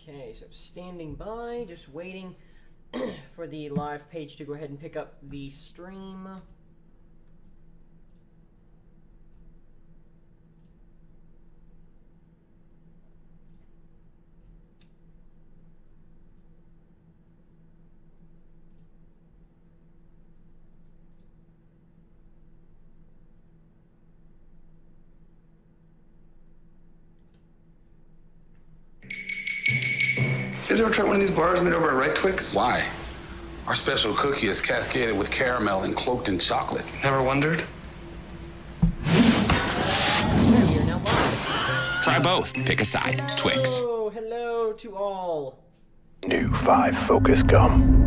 Okay, so standing by, just waiting for the live page to go ahead and pick up the stream. You guys ever tried one of these bars made over at Right Twix? Why? Our special cookie is cascaded with caramel and cloaked in chocolate. Never wondered? Try both. Pick a side. Twix. Oh, hello to all. New 5 Focus Gum.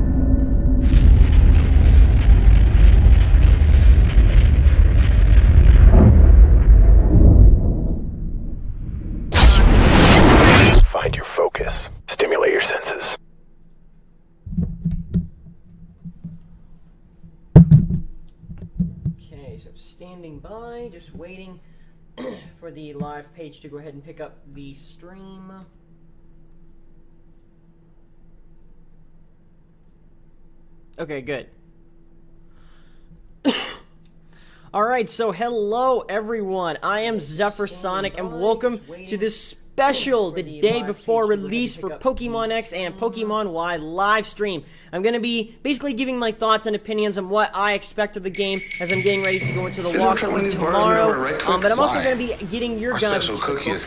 Find your focus. Stimulate your senses. Okay, so standing by, just waiting for the live page to go ahead and pick up the stream. Okay, good. Alright, so hello everyone. I am ZephyrSonic and welcome to this special, the day before release for Pokemon X and Pokemon Y live stream. I'm going to be basically giving my thoughts and opinions on what I expect of the game as I'm getting ready to go into the walkthrough tomorrow. But I'm also going to be getting your guys' questions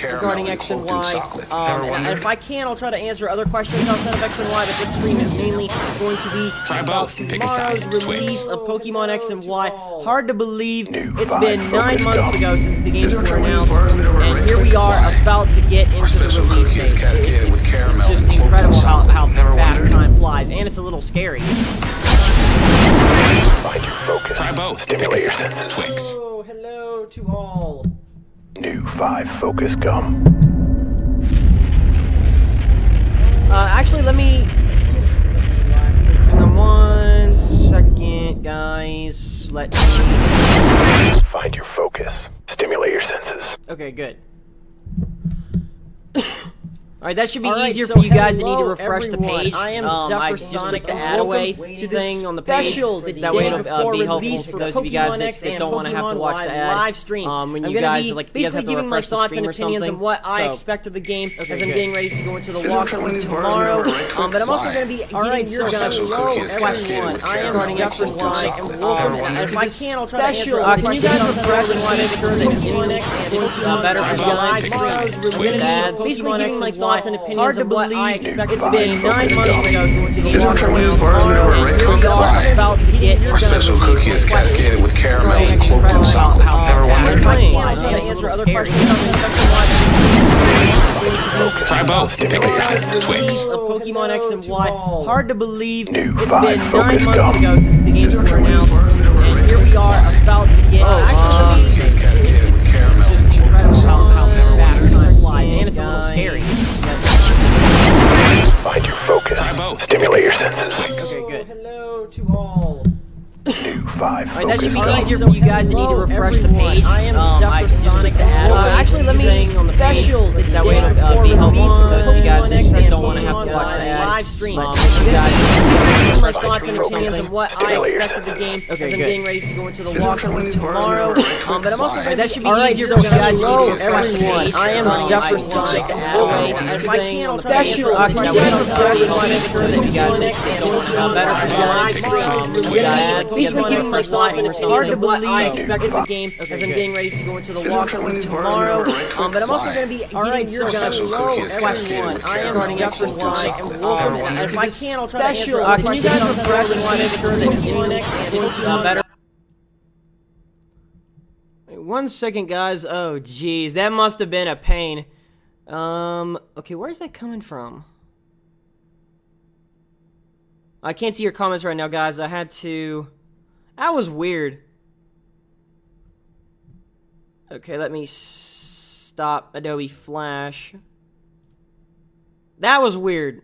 regarding X and Y. And if I can, I'll try to answer other questions outside of X and Y, but this stream is mainly going to be about tomorrow's release of Pokemon X and Y. Hard to believe it's been 9 months ago since the games were announced, and here we are about to get into the release date. It's just incredible how fast time flies, and it's a little scary. Find your focus. Try both. Pick a side. Twix. Oh, hello to all. New 5 Focus Gum. Actually, let me... Hang on 1 second, guys. Let me... Find your focus. Stimulate your senses. Okay, good. Alright, that should be easier for you guys that need to refresh the page. I am ZephyrSonic, just took the add away to the thing on the page. That way it'll be helpful for those of you guys that don't want to have to watch the ad live stream. When you guys like, you guys have to refresh the stream or something. On what I expect of the game as I'm getting ready to go into the walkthrough tomorrow. But I'm also going to be getting your guys' questions. I am ZephyrSonic and welcome. And if I can, I'll try to answer. Can you guys refresh and make sure that Pokemon X is better for you guys? Basically giving my thoughts and opinions on what I expect. It's been 9 months ago since the game was announced, and about to get Our special cookie is cascaded with caramel and cloaked in chocolate. Never wondered. Answer other questions. Try both. Pick a side. Twix. Pokemon X and Y. Hard to believe it's 5 been 9 Focus months Gum. ago since the games were announced, and here we are about to get. Cookie is cascaded with caramel It's just and cloaked in incredible chocolate. how fast time flies, and it's a little scary. Find your focus. Try both. Stimulate your senses. Twix. Okay, good. Hello to all. New 5 Alright, that Focus should be Gum. easier for you guys that need to refresh the page. I am ZephyrSonic. Actually, let me on the page. That way it'll be helpful for those of you guys that don't want to have to watch the live stream. You guys, my thoughts and opinions on what I expect of the game as I'm getting ready to go into the walkthrough tomorrow. But I'm also that should be easier for you guys. Hello, everyone. I am ZephyrSonic. And if I can, I'll try to answer. Can you guys refresh and make sure that you guys don't want to have better for you guys? Basically giving my thoughts and hard to believe I expect it's a game as I'm getting ready to go into the walkthrough tomorrow. But I'm also going to be getting your guys' questions. I am ZephyrSonic and welcome. And if I can, I'll try to answer. Can you guys refresh and make sure that Pokemon X is better? Wait 1 second, guys. Oh, jeez, that must have been a pain. Okay, where's that coming from? I can't see your comments right now, guys. I had to... That was weird. Okay, let me stop Adobe Flash. That was weird.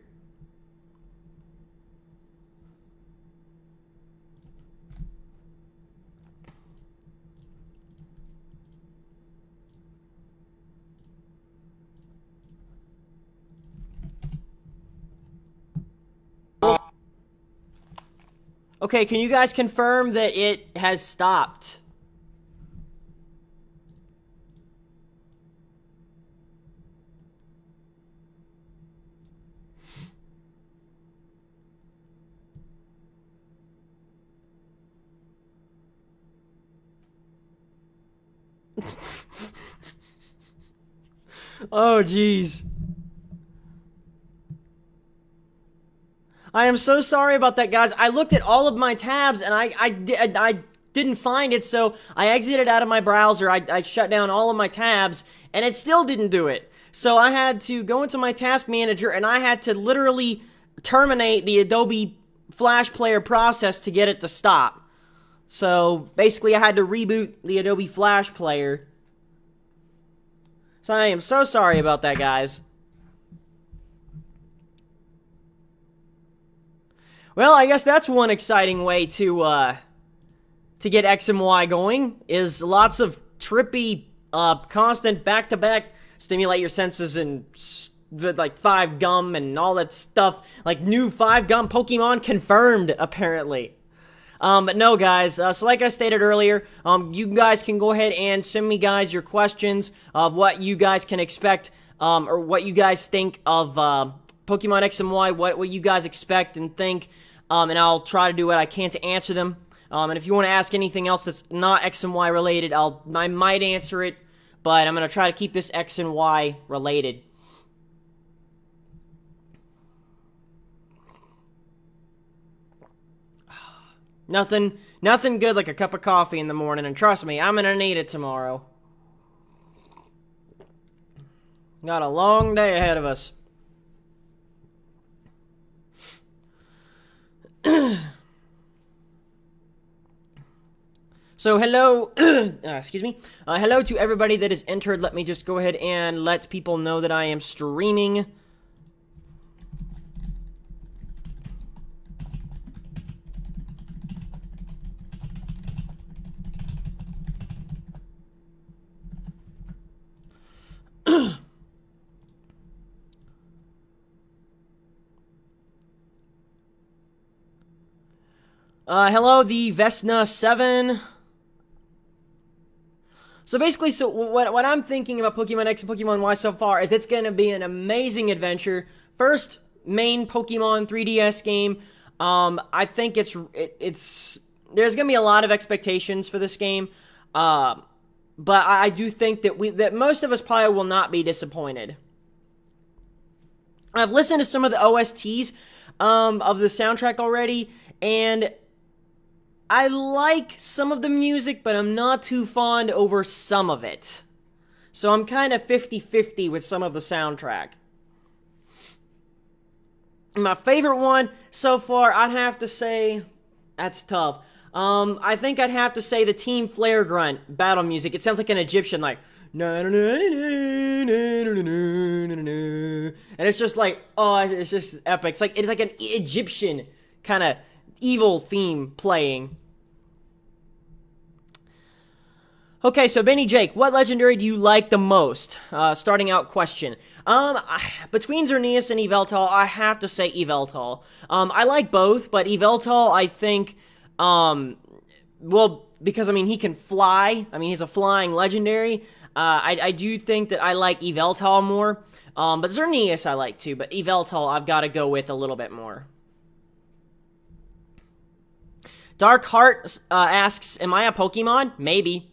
Okay, can you guys confirm that it has stopped? Oh, jeez. I am so sorry about that, guys. I looked at all of my tabs, and I didn't find it, so I exited out of my browser. I shut down all of my tabs, and it still didn't do it. So I had to go into my task manager, and I had to literally terminate the Adobe Flash Player process to get it to stop. So basically, I had to reboot the Adobe Flash Player. So I am so sorry about that, guys. Well, I guess that's one exciting way to get X and Y going, is lots of trippy, constant back-to-back stimulate your senses and like 5-gum and all that stuff. Like new 5-gum Pokemon confirmed, apparently. But no, guys, so like I stated earlier, you guys can go ahead and send me, guys, your questions of what you guys can expect, or what you guys think of Pokemon X and Y, what you guys expect and think, and I'll try to do what I can to answer them. And if you want to ask anything else that's not X and Y related, I might answer it, but I'm going to try to keep this X and Y related. Nothing good like a cup of coffee in the morning, and trust me, I'm gonna need it tomorrow. Got a long day ahead of us. So, hello, excuse me, hello to everybody that is entered. Let me just go ahead and let people know that I am streaming. Hello, the Vesna7. So basically, what I'm thinking about Pokemon X and Pokemon Y so far is it's going to be an amazing adventure. First main Pokemon 3DS game. I think there's going to be a lot of expectations for this game. But I do think that most of us probably will not be disappointed. I've listened to some of the OSTs of the soundtrack already, and I like some of the music, but I'm not too fond over some of it. So I'm kind of 50-50 with some of the soundtrack. My favorite one so far, I'd have to say, that's tough. I think I'd have to say the Team Flare Grunt battle music. It sounds like an Egyptian, like, and it's just like, oh, it's just epic. It's like an Egyptian kind of evil theme playing. Okay, so Benny Jake, what legendary do you like the most? Starting out question. Between Xerneas and Yveltal, I have to say Yveltal. I like both, but Yveltal, I think, well, because, I mean, he can fly. I mean, he's a flying legendary. I do think that I like Yveltal more. But Xerneas I like too, but Yveltal I've got to go with a little bit more. Dark Heart asks, am I a Pokemon? Maybe.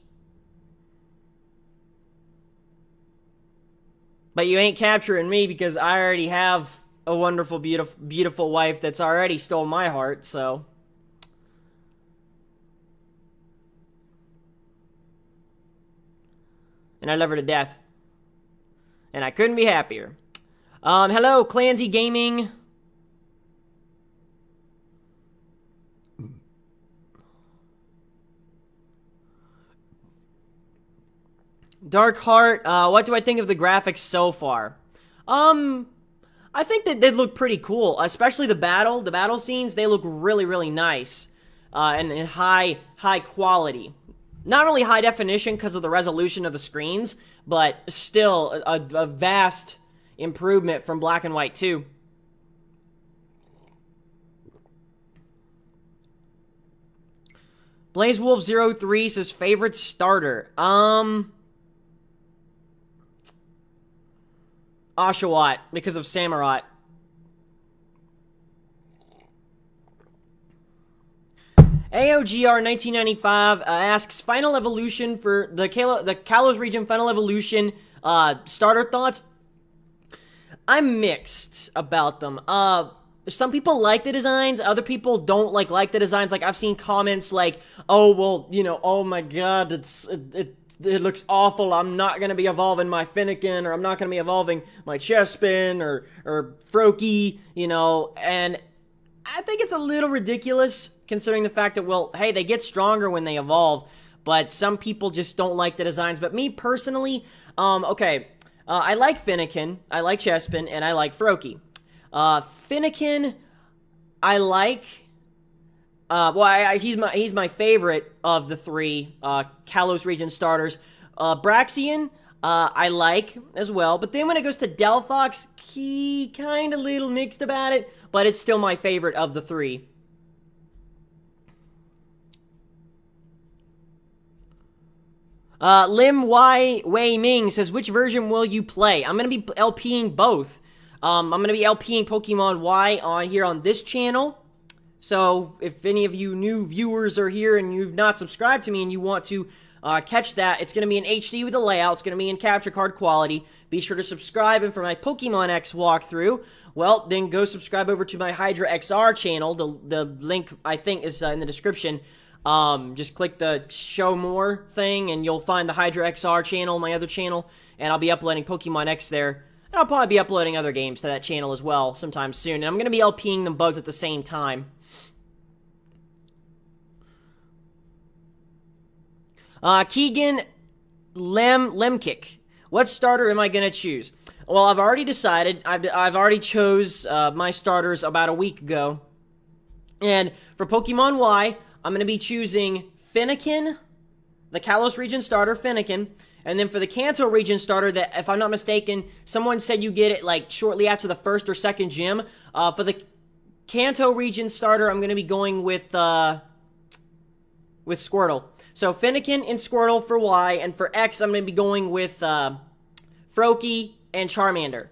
But you ain't capturing me because I already have a wonderful, beautiful wife that's already stole my heart, so. And I love her to death. And I couldn't be happier. Hello, Clancy Gaming. Dark Heart, what do I think of the graphics so far? I think that they look pretty cool, especially the battle scenes. They look really, really nice, and high quality. Not really high definition because of the resolution of the screens, but still a vast improvement from Black and White 2. BlazeWolf03 says favorite starter. Oshawott, because of Samurott. AOGR 1995 asks final evolution for the Kalos region final evolution starter thoughts. I'm mixed about them. Some people like the designs, other people don't like the designs. Like, I've seen comments like, oh, well, you know, oh my god, it looks awful, I'm not going to be evolving my Finnegan, or I'm not going to be evolving my Chespin, or Froakie, you know, and I think it's a little ridiculous, considering the fact that, well, hey, they get stronger when they evolve, but some people just don't like the designs. But me, personally, I like Finnegan, I like Chespin, and I like Froakie. Finnegan, I like, he's my favorite of the three, Kalos region starters. Braxian, I like as well, but then when it goes to Delphox, he kind of little mixed about it, but it's still my favorite of the three. Lim Wei Ming says, which version will you play? I'm going to be LPing both. I'm going to be LPing Pokemon Y here on this channel. So, if any of you new viewers are here and you've not subscribed to me and you want to catch that, it's going to be in HD with the layout. It's going to be in capture card quality. Be sure to subscribe. And for my Pokemon X walkthrough, well, then go subscribe over to my Hydra XR channel. The link, I think, is in the description. Just click the show more thing and you'll find the Hydra XR channel, my other channel. And I'll be uploading Pokemon X there. And I'll probably be uploading other games to that channel as well sometime soon. And I'm going to be LPing them both at the same time. Keegan Lemkick. What starter am I going to choose? Well, I've already decided. I've already chose my starters about a week ago. And for Pokemon Y, I'm going to be choosing Finnegan, the Kalos region starter, Finnegan. And then for the Kanto region starter, that, if I'm not mistaken, someone said you get it like shortly after the first or second gym. For the Kanto region starter, I'm going to be going with Squirtle. So Finnegan and Squirtle for Y, and for X, I'm going to be going with Froakie and Charmander.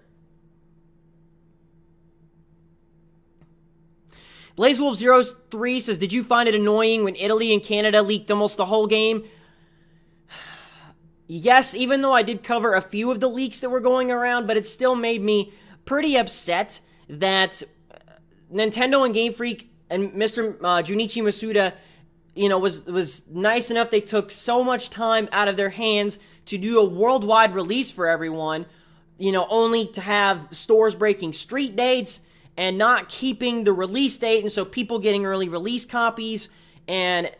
BlazeWolf03 says, did you find it annoying when Italy and Canada leaked almost the whole game? Yes, even though I did cover a few of the leaks that were going around, but it still made me pretty upset that Nintendo and Game Freak and Mr. Junichi Masuda, you know, was nice enough. They took so much time out of their hands to do a worldwide release for everyone, you know, only to have stores breaking street dates and not keeping the release date, and so people getting early release copies, and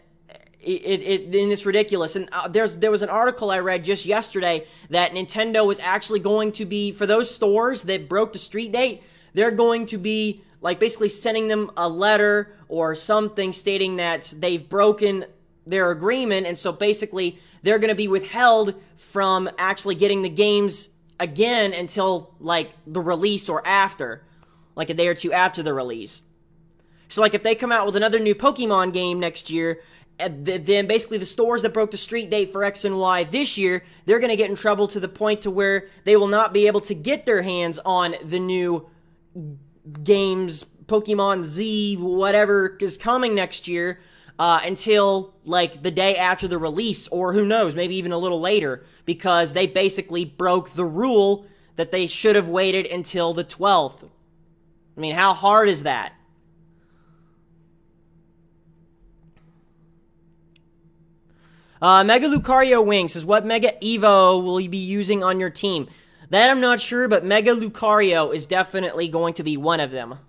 it's ridiculous. And there was an article I read just yesterday that Nintendo is actually going to be, for those stores that broke the street date, they're going to be like basically sending them a letter or something stating that they've broken their agreement, and so basically they're going to be withheld from actually getting the games again until like the release or after, like a day or two after the release. So like if they come out with another new Pokemon game next year, then basically the stores that broke the street date for X and Y this year, they're going to get in trouble to the point to where they will not be able to get their hands on the new games, Pokemon Z, whatever is coming next year, until like the day after the release, or who knows, maybe even a little later, because they basically broke the rule that they should have waited until the 12th. I mean, how hard is that? Mega Lucario Wing says, what Mega Evo will you be using on your team? That I'm not sure, but Mega Lucario is definitely going to be one of them.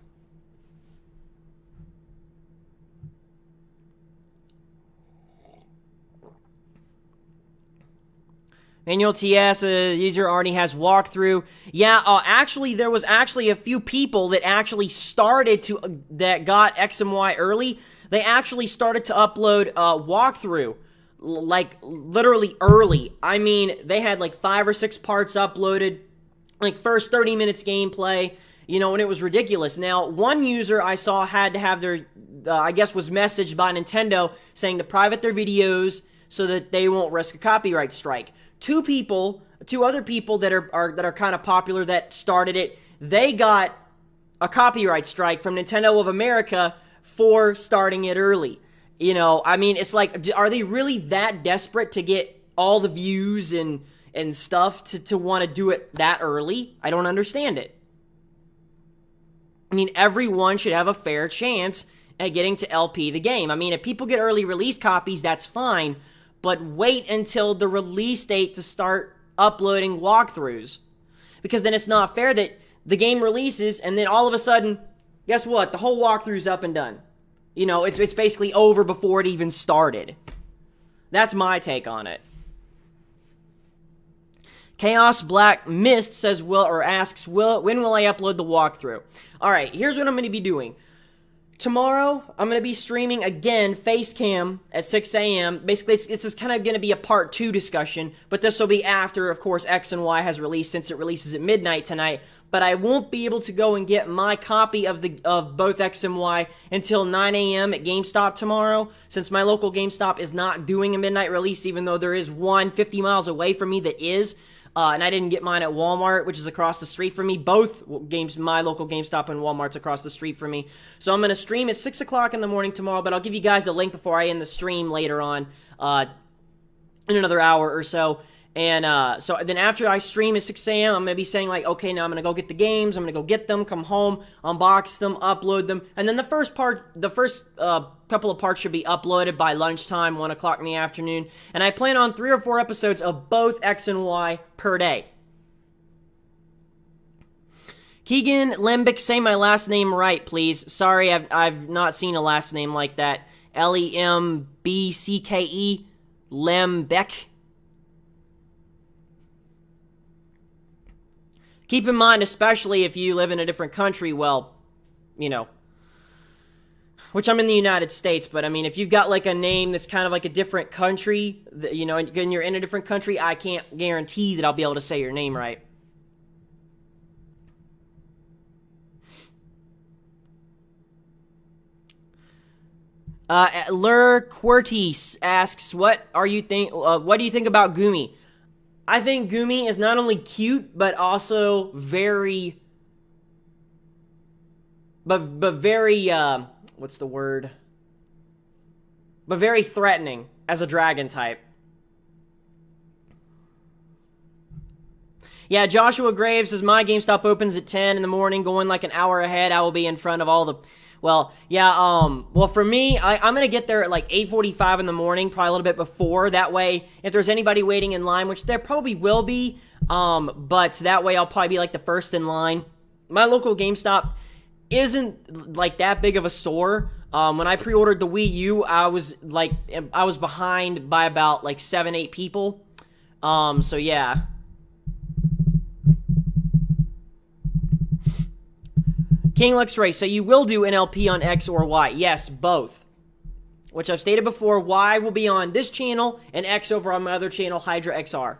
Manuel TS, user already has walkthrough. Yeah, actually, there was actually a few people that actually started to, that got X and Y early. They actually started to upload walkthrough, like, literally early. I mean, they had like 5 or 6 parts uploaded, like first 30 minutes gameplay, You know, and it was ridiculous. Now, one user I saw had to have their, I guess was messaged by Nintendo saying to private their videos so that they won't risk a copyright strike. Two other people that are kind of popular that started it, they got a copyright strike from Nintendo of America for starting it early. You know, I mean, it's like, are they really that desperate to get all the views and stuff to want to do it that early? I don't understand it. I mean, everyone should have a fair chance at getting to LP the game. I mean, if people get early release copies, that's fine, but wait until the release date to start uploading walkthroughs. Because then it's not fair that the game releases and then all of a sudden, guess what? The whole walkthrough's up and done. You know, it's basically over before it even started. That's my take on it. Chaos Black Mist says, asks, when will I upload the walkthrough? Alright, here's what I'm going to be doing. Tomorrow, I'm going to be streaming again, Facecam, at 6 a.m. Basically, it's just kind of going to be a part 2 discussion, but this will be after, of course, X and Y has released, since it releases at midnight tonight. But I won't be able to go and get my copy of both X and Y until 9 a.m. at GameStop tomorrow, since my local GameStop is not doing a midnight release, even though there is one 50 miles away from me that is. And I didn't get mine at Walmart, which is across the street from me. Both my local GameStop and Walmart's across the street from me. So I'm going to stream at 6 o'clock in the morning tomorrow, but I'll give you guys a link before I end the stream later on in another hour or so. And so then after I stream at 6 a.m., I'm going to be saying, like, okay, now I'm going to go get the games. I'm going to go get them, come home, unbox them, upload them. And then the first couple of parts should be uploaded by lunchtime, 1 o'clock in the afternoon. And I plan on 3 or 4 episodes of both X and Y per day. Keegan Lembeck, say my last name right, please. Sorry, I've not seen a last name like that. Lembcke, Lembeck. Keep in mind, especially if you live in a different country, well, you know, which I'm in the United States, but I mean, if you've got like a name that's kind of like a different country, you know, and you're in a different country, I can't guarantee that I'll be able to say your name right. Lur Quartis asks, what do you think about Gumi? I think Gumi is not only cute, but also very, what's the word? But very threatening as a dragon type. Yeah, Joshua Graves says, my GameStop opens at 10 in the morning, going like an hour ahead. I will be in front of all the... Well, yeah, well, for me, I'm going to get there at like 8:45 in the morning, probably a little bit before. That way, if there's anybody waiting in line, which there probably will be, but that way I'll probably be like the first in line. My local GameStop isn't like that big of a store. When I pre-ordered the Wii U, I was behind by about like 7-8 people. So yeah. King Lux Ray, so you will do NLP on X or Y? Yes, both. Which I've stated before, Y will be on this channel, and X over on my other channel, Hydra XR.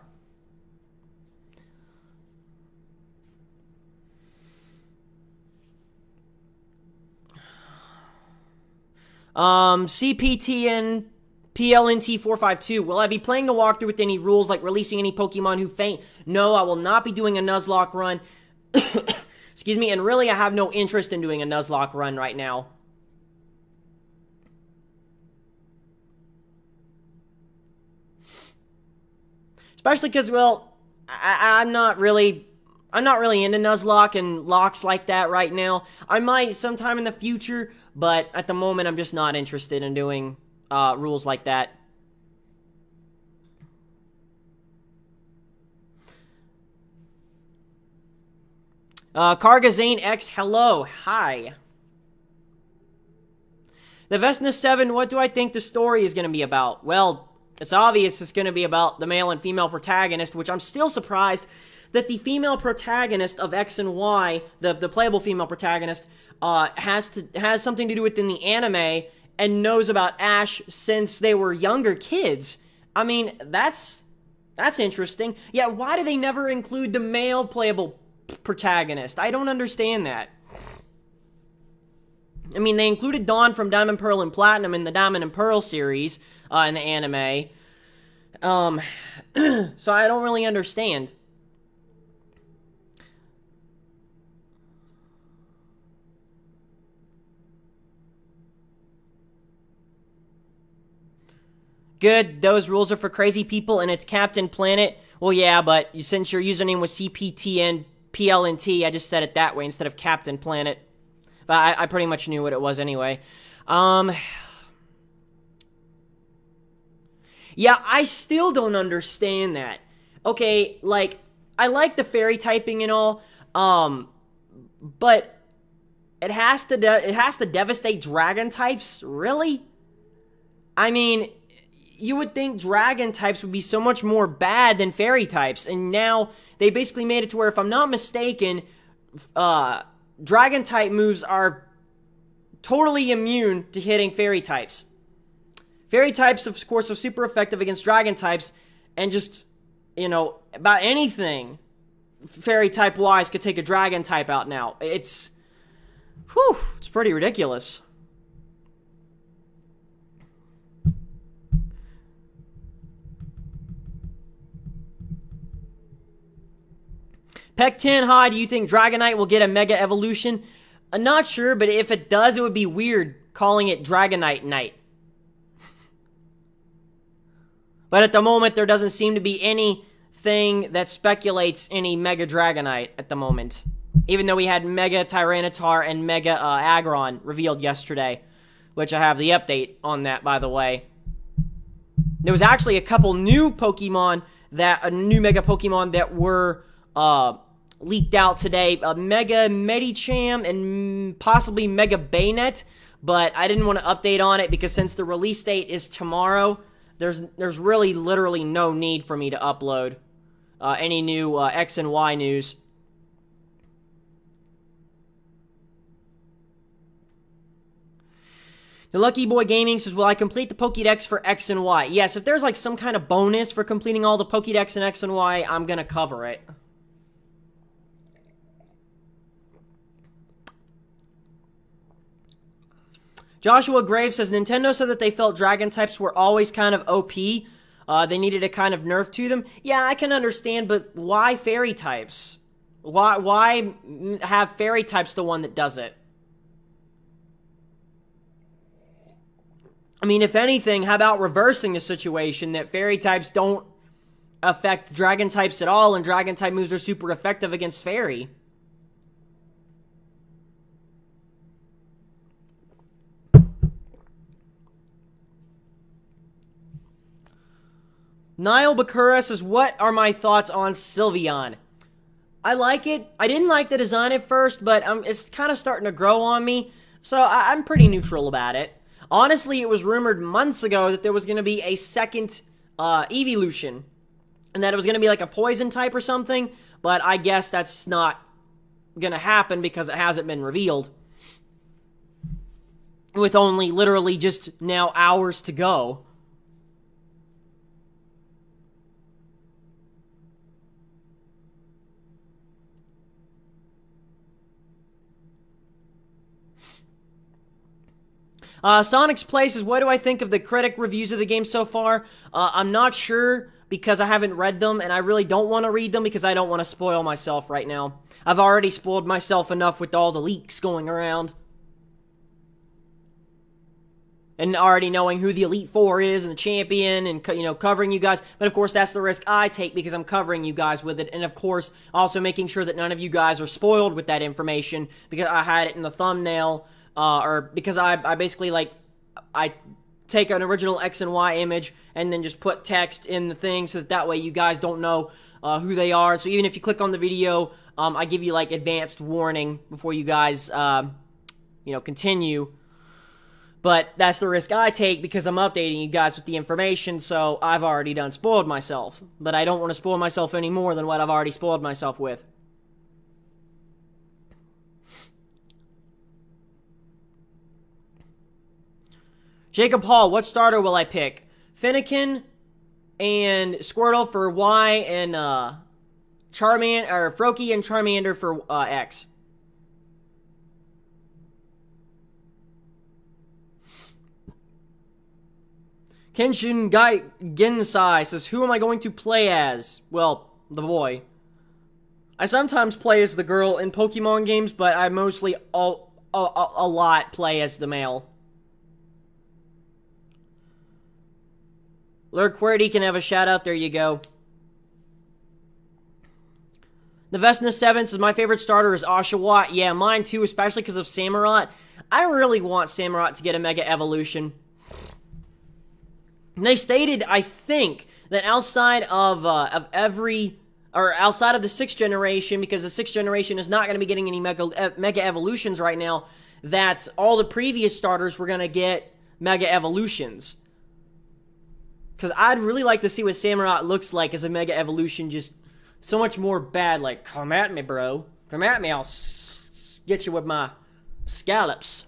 CPTN PLNT 452. Will I be playing the walkthrough with any rules, like releasing any Pokemon who faint? No, I will not be doing a Nuzlocke run. Excuse me, and really I have no interest in doing a Nuzlocke run right now. Especially because, well, I'm not really into Nuzlocke and locks like that right now. I might sometime in the future, but at the moment I'm just not interested in doing rules like that. Kargazane X, hello, hi. The Vesna 7, what do I think the story is going to be about? Well, it's obvious it's going to be about the male and female protagonist, which I'm still surprised that the female protagonist of X and Y, the playable female protagonist, has something to do with in the anime and knows about Ash since they were younger kids. I mean, that's interesting. Yeah, why do they never include the male playable protagonist. I don't understand that. I mean, they included Dawn from Diamond, Pearl, and Platinum in the Diamond and Pearl series in the anime. So I don't really understand. Good, those rules are for crazy people and it's Captain Planet. Well, yeah, but since your username was CPTNPLNT, I just said it that way instead of Captain Planet. But I pretty much knew what it was anyway. Yeah, I still don't understand that. Okay, like, I like the fairy typing and all, but it has to devastate dragon types? Really? I mean, you would think dragon types would be so much more bad than fairy types, and now they basically made it to where, if I'm not mistaken, dragon type moves are totally immune to hitting fairy types. Fairy types, of course, are super effective against dragon types, and just, you know, about anything fairy type-wise could take a dragon type out now. It's pretty ridiculous. Peck10, hi, do you think Dragonite will get a Mega Evolution? I'm not sure, but if it does, it would be weird calling it Dragonite Knight. But at the moment, there doesn't seem to be anything that speculates any Mega Dragonite at the moment. Even though we had Mega Tyranitar and Mega Aggron revealed yesterday. Which I have the update on that, by the way. There was actually a couple new Pokemon new Mega Pokemon that were leaked out today. Mega Medicham and possibly Mega Bayonet. But I didn't want to update on it because since the release date is tomorrow, there's really literally no need for me to upload any new X and Y news. The Lucky Boy Gaming says, will I complete the Pokédex for X and Y? Yes, if there's like some kind of bonus for completing all the Pokédex in X and Y, I'm gonna cover it. Joshua Graves says, Nintendo said that they felt dragon types were always kind of OP. They needed a kind of nerf to them. Yeah, I can understand, but why fairy types? Why have fairy types the one that does it? I mean, if anything, how about reversing the situation that fairy types don't affect dragon types at all, and dragon type moves are super effective against fairy? Niall Bakura says, what are my thoughts on Sylveon? I like it. I didn't like the design at first, but it's kind of starting to grow on me, so I'm pretty neutral about it. Honestly, it was rumored months ago that there was going to be a second evolution, and that it was going to be like a poison type or something, but I guess that's not going to happen because it hasn't been revealed. With only literally just now hours to go. Sonic's Place says, what do I think of the critic reviews of the game so far? I'm not sure because I haven't read them, and I really don't want to read them because I don't want to spoil myself right now. I've already spoiled myself enough with all the leaks going around. And already knowing who the Elite Four is and the champion and, you know, covering you guys. But, of course, that's the risk I take because I'm covering you guys with it. And, of course, also making sure that none of you guys are spoiled with that information because I had it in the thumbnail. Or because I basically, like, I take an original X and Y image and then just put text in the thing so that way you guys don't know who they are. So even if you click on the video, I give you, like, advanced warning before you guys, you know, continue. But that's the risk I take because I'm updating you guys with the information, so I've already done spoiled myself. But I don't want to spoil myself any more than what I've already spoiled myself with. Jacob Hall, what starter will I pick? Fennekin and Squirtle for Y and Froakie and Charmander for X. Kenshin Gensai says, who am I going to play as? Well, the boy. I sometimes play as the girl in Pokemon games, but I mostly a lot play as the male. Lord QWERTY can have a shout out. There you go. The Vesna 7 says, my favorite starter is Oshawott. Yeah, mine too, especially because of Samurott. I really want Samurott to get a Mega Evolution. And they stated, I think, that outside of outside of the 6th generation, because the 6th generation is not going to be getting any Mega Evolutions right now, that all the previous starters were going to get Mega Evolutions. Because I'd really like to see what Samurott looks like as a Mega Evolution, just so much more bad, like, come at me, bro. Come at me, I'll get you with my scallops.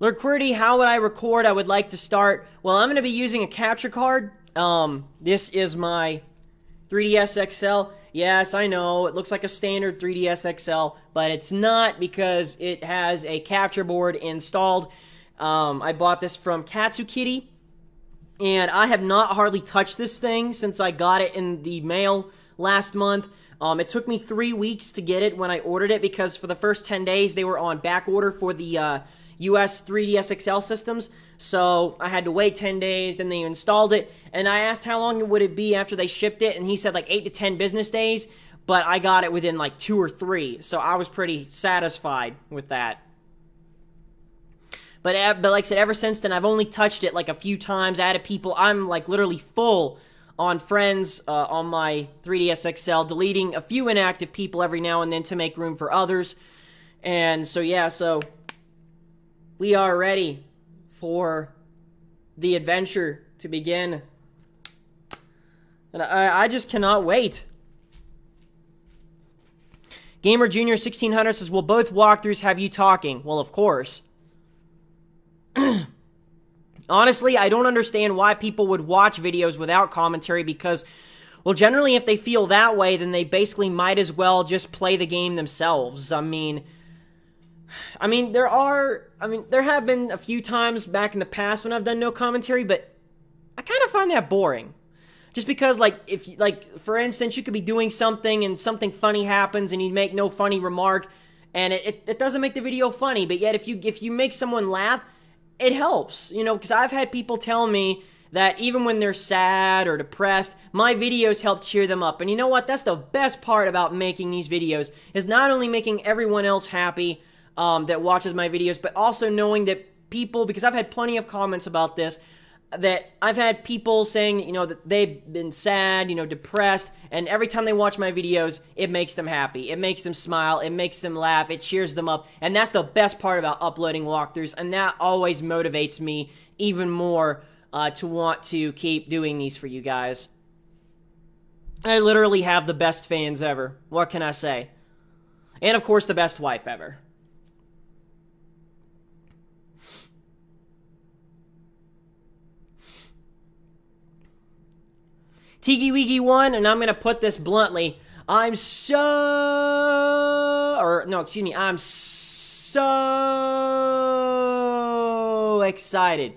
Lord QWERTY, how would I record? I would like to start. Well, I'm going to be using a capture card. This is my 3DS XL. Yes, I know, it looks like a standard 3DS XL, but it's not because it has a capture board installed. I bought this from Katsukitty, and I have not hardly touched this thing since I got it in the mail last month. It took me 3 weeks to get it when I ordered it because for the first 10 days they were on back order for the US 3DS XL systems, so I had to wait 10 days, then they installed it, and I asked how long would it be after they shipped it, and he said like 8 to 10 business days, but I got it within like 2 or 3, so I was pretty satisfied with that. But like I said, ever since then, I've only touched it like a few times, added people. I'm like literally full on friends on my 3DS XL, deleting a few inactive people every now and then to make room for others, and so yeah, so we are ready for the adventure to begin. And I just cannot wait. Gamer Junior 1600 says, will both walkthroughs have you talking? Well, of course. Honestly, I don't understand why people would watch videos without commentary because, well, generally if they feel that way, then they basically might as well just play the game themselves. I mean, there have been a few times back in the past when I've done no commentary, but I kind of find that boring. Just because, for instance, you could be doing something and something funny happens and you make no funny remark, and it doesn't make the video funny, but yet if you make someone laugh, it helps, because I've had people tell me that even when they're sad or depressed, my videos help cheer them up, and you know what? That's the best part about making these videos, is not only making everyone else happy, that watches my videos, but also knowing that people, because I've had plenty of comments about this, that I've had people saying, that they've been sad, depressed, and every time they watch my videos, it makes them happy, it makes them smile, it makes them laugh, it cheers them up, and that's the best part about uploading walkthroughs, and that always motivates me even more to want to keep doing these for you guys. I literally have the best fans ever. What can I say? And of course, the best wife ever. Tiki Wiki 1, and I'm gonna put this bluntly. I'm so excited.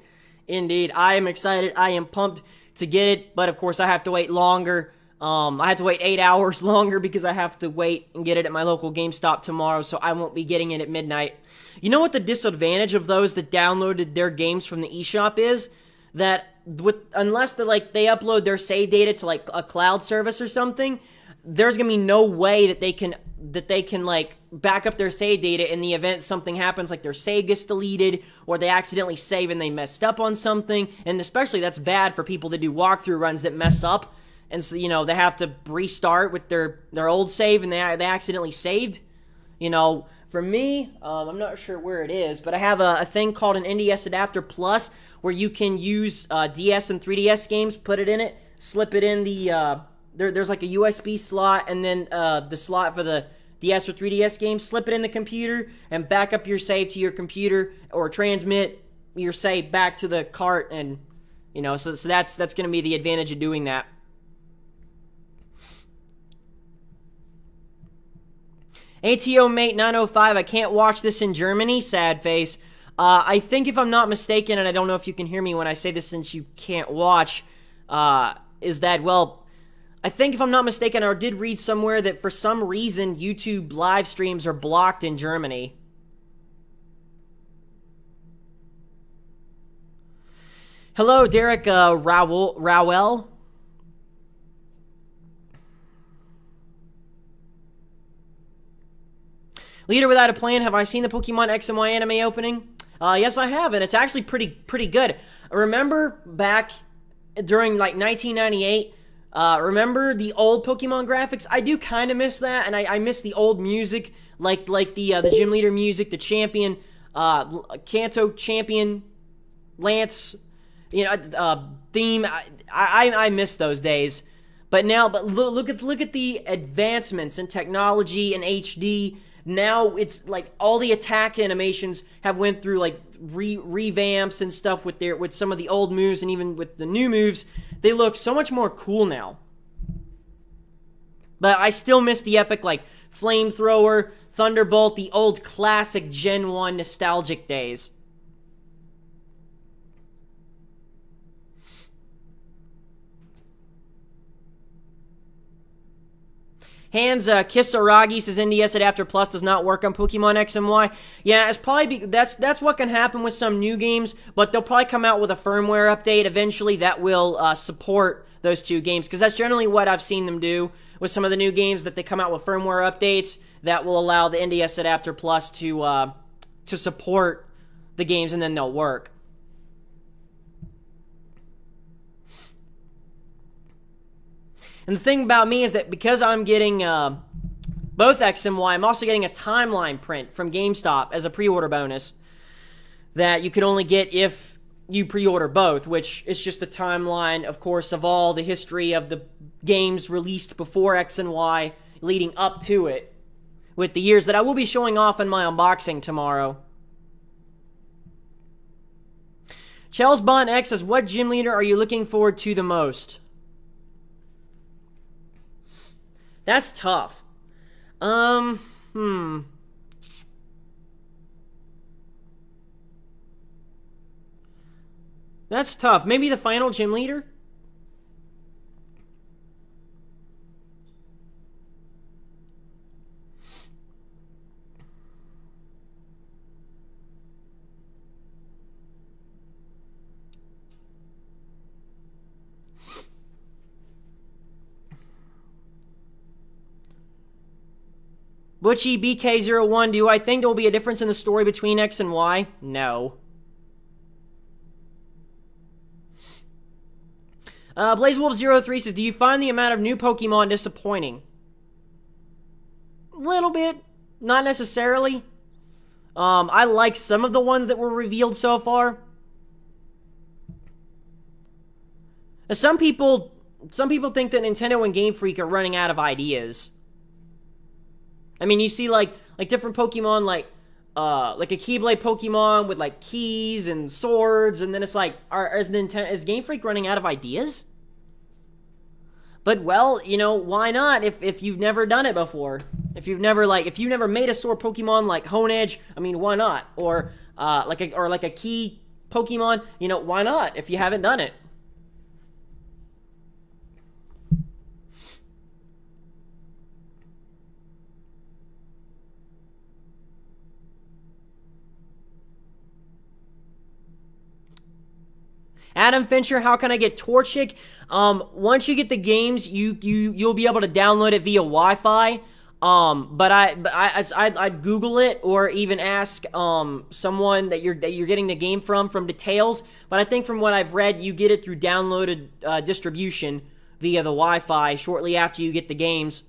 Indeed, I am excited. I am pumped to get it, but of course I have to wait longer. I have to wait 8 hours longer because I have to wait and get it at my local GameStop tomorrow, so I won't be getting it at midnight. You know what the disadvantage of those that downloaded their games from the eShop is? That unless they upload their save data to like a cloud service or something, there's gonna be no way that they can back up their save data in the event something happens, like their save gets deleted or they accidentally save and they messed up on something. And especially that's bad for people that do walkthrough runs that mess up, and so they have to restart with their old save and they accidentally saved. For me, I'm not sure where it is, but I have a thing called an NDS Adapter Plus, where you can use DS and 3DS games, put it in it, slip it in the, there's like a USB slot, and then the slot for the DS or 3DS games, slip it in the computer, and back up your save to your computer, or transmit your save back to the cart, and You know, so that's going to be the advantage of doing that. ATO Mate 905, I can't watch this in Germany, sad face. I think if I'm not mistaken, and I don't know if you can hear me when I say this since you can't watch, is that, well, I think if I'm not mistaken, I did read somewhere that for some reason YouTube live streams are blocked in Germany. Hello, Derek Rowell. Leader without a plan, have I seen the Pokemon X and Y anime opening? Yes, I have, and it's actually pretty good. Remember back during, like, 1998, remember the old Pokemon graphics? I do kind of miss that, and I miss the old music, like the gym leader music, the champion, Kanto champion, Lance, you know, theme. I miss those days. But now, look at the advancements in technology and HD. Now it's like all the attack animations have went through like revamps and stuff with some of the old moves, and even with the new moves, they look so much more cool now. But I still miss the epic like Flamethrower, Thunderbolt, the old classic Gen 1 nostalgic days. Hans Kisaragi says NDS Adapter Plus does not work on Pokemon X and Y. Yeah, it's probably that's what can happen with some new games, but they'll probably come out with a firmware update eventually that will support those two games, because that's generally what I've seen them do with some of the new games, that they come out with firmware updates that will allow the NDS Adapter Plus to support the games, and then they'll work. And the thing about me is that because I'm getting both X and Y, I'm also getting a timeline print from GameStop as a pre-order bonus that you can only get if you pre-order both, which is just a timeline, of course, of all the history of the games released before X and Y leading up to it, with the years that I will be showing off in my unboxing tomorrow. Charles Bond X says, what gym leader are you looking forward to the most? That's tough. That's tough. Maybe the final gym leader? Butchie BK01, do I think there will be a difference in the story between X and Y? No. BlazeWolf03 says, do you find the amount of new Pokemon disappointing? A little bit. Not necessarily. I like some of the ones that were revealed so far. Some people think that Nintendo and Game Freak are running out of ideas. I mean, you see like different Pokemon, like a Keyblade Pokemon with like keys and swords, and then it's like, is Game Freak running out of ideas? But well, you know, why not? If you've never done it before, if you've never made a sword Pokemon like Honedge, I mean, why not? Or like a key Pokemon, you know, why not? If you haven't done it. Adam Fincher, how can I get Torchic? Once you get the games, you'll be able to download it via Wi-Fi. But I'd Google it, or even ask someone that you're getting the game from details. But I think from what I've read, you get it through downloaded distribution via the Wi-Fi shortly after you get the games.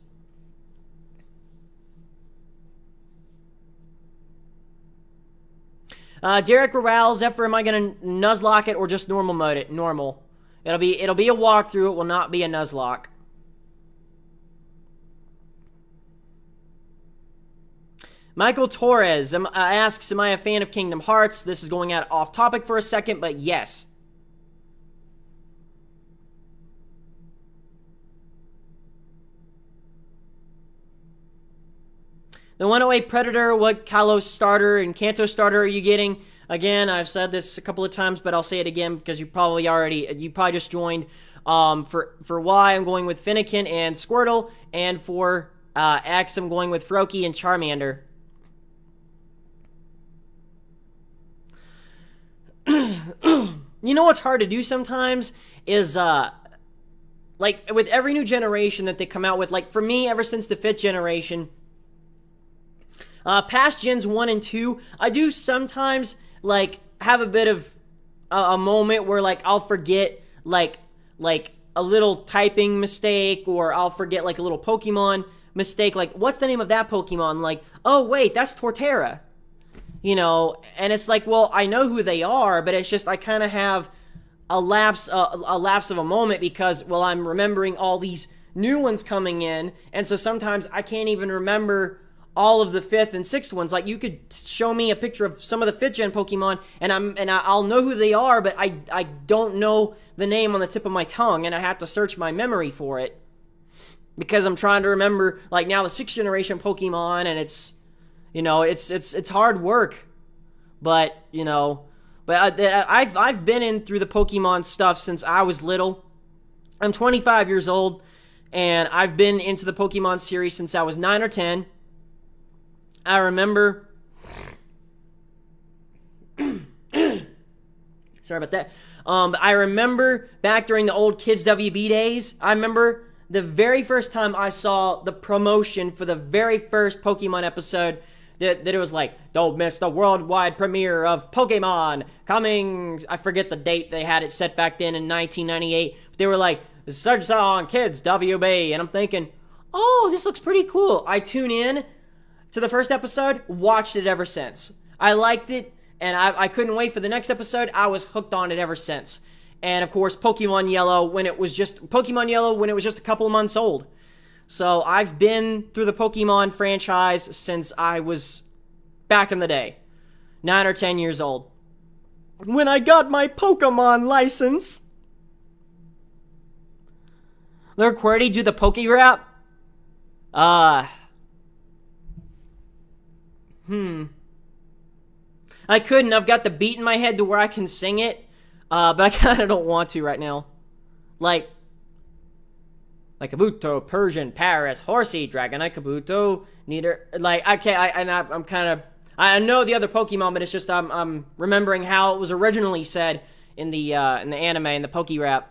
Derek Rowell, Zephyr, am I gonna Nuzlocke it or just normal mode it? Normal. It'll be a walkthrough. It will not be a Nuzlocke. Michael Torres asks, am I a fan of Kingdom Hearts? This is going out off topic for a second, but yes. The 108 Predator, what Kalos starter and Kanto starter are you getting? Again, I've said this a couple of times, but I'll say it again because you probably just joined. For Y, I'm going with Finnegan and Squirtle, and for X, I'm going with Froakie and Charmander. You know what's hard to do sometimes is, like, with every new generation that they come out with, like, for me, ever since the 5th generation, past gens 1 and 2, I do sometimes, like, have a bit of a moment where, like, I'll forget, like a little typing mistake, or I'll forget, like, a little Pokemon mistake, like, what's the name of that Pokemon? Like, oh, wait, that's Torterra. You know, and it's like, well, I know who they are, but it's just I kind of have a lapse of a moment because, well, I'm remembering all these new ones coming in, and so sometimes I can't even remember all of the 5th and 6th ones. Like, you could show me a picture of some of the 5th gen Pokemon, and I'll know who they are, but I don't know the name on the tip of my tongue, and I have to search my memory for it because I'm trying to remember, like, now the 6th generation Pokemon, and it's, you know, it's hard work, but, you know, but I've been in through the Pokemon stuff since I was little. I'm 25 years old, and I've been into the Pokemon series since I was 9 or 10. I remember, sorry about that. I remember back during the old Kids WB days, I remember the very first time I saw the promotion for the very first Pokemon episode, that it was like, don't miss the worldwide premiere of Pokemon coming. I forget the date they had it set back then in 1998. But they were like, search on Kids WB. And I'm thinking, oh, this looks pretty cool. I tune in to the first episode, watched it ever since. I liked it, and I couldn't wait for the next episode. I was hooked on it ever since. And, of course, Pokemon Yellow when it was just a couple of months old. So I've been through the Pokemon franchise since I was back in the day, 9 or 10 years old. When I got my Pokemon license. Lord QWERTY, do the Poke Rap? I couldn't. I've got the beat in my head to where I can sing it, but I kind of don't want to right now. Like Kabuto, Persian, Paris, Horsey, Dragonite, Kabuto, Nidoran. Like, okay, I'm kind of, I know the other Pokemon, but it's just I'm remembering how it was originally said in the anime, in the Poke Rap.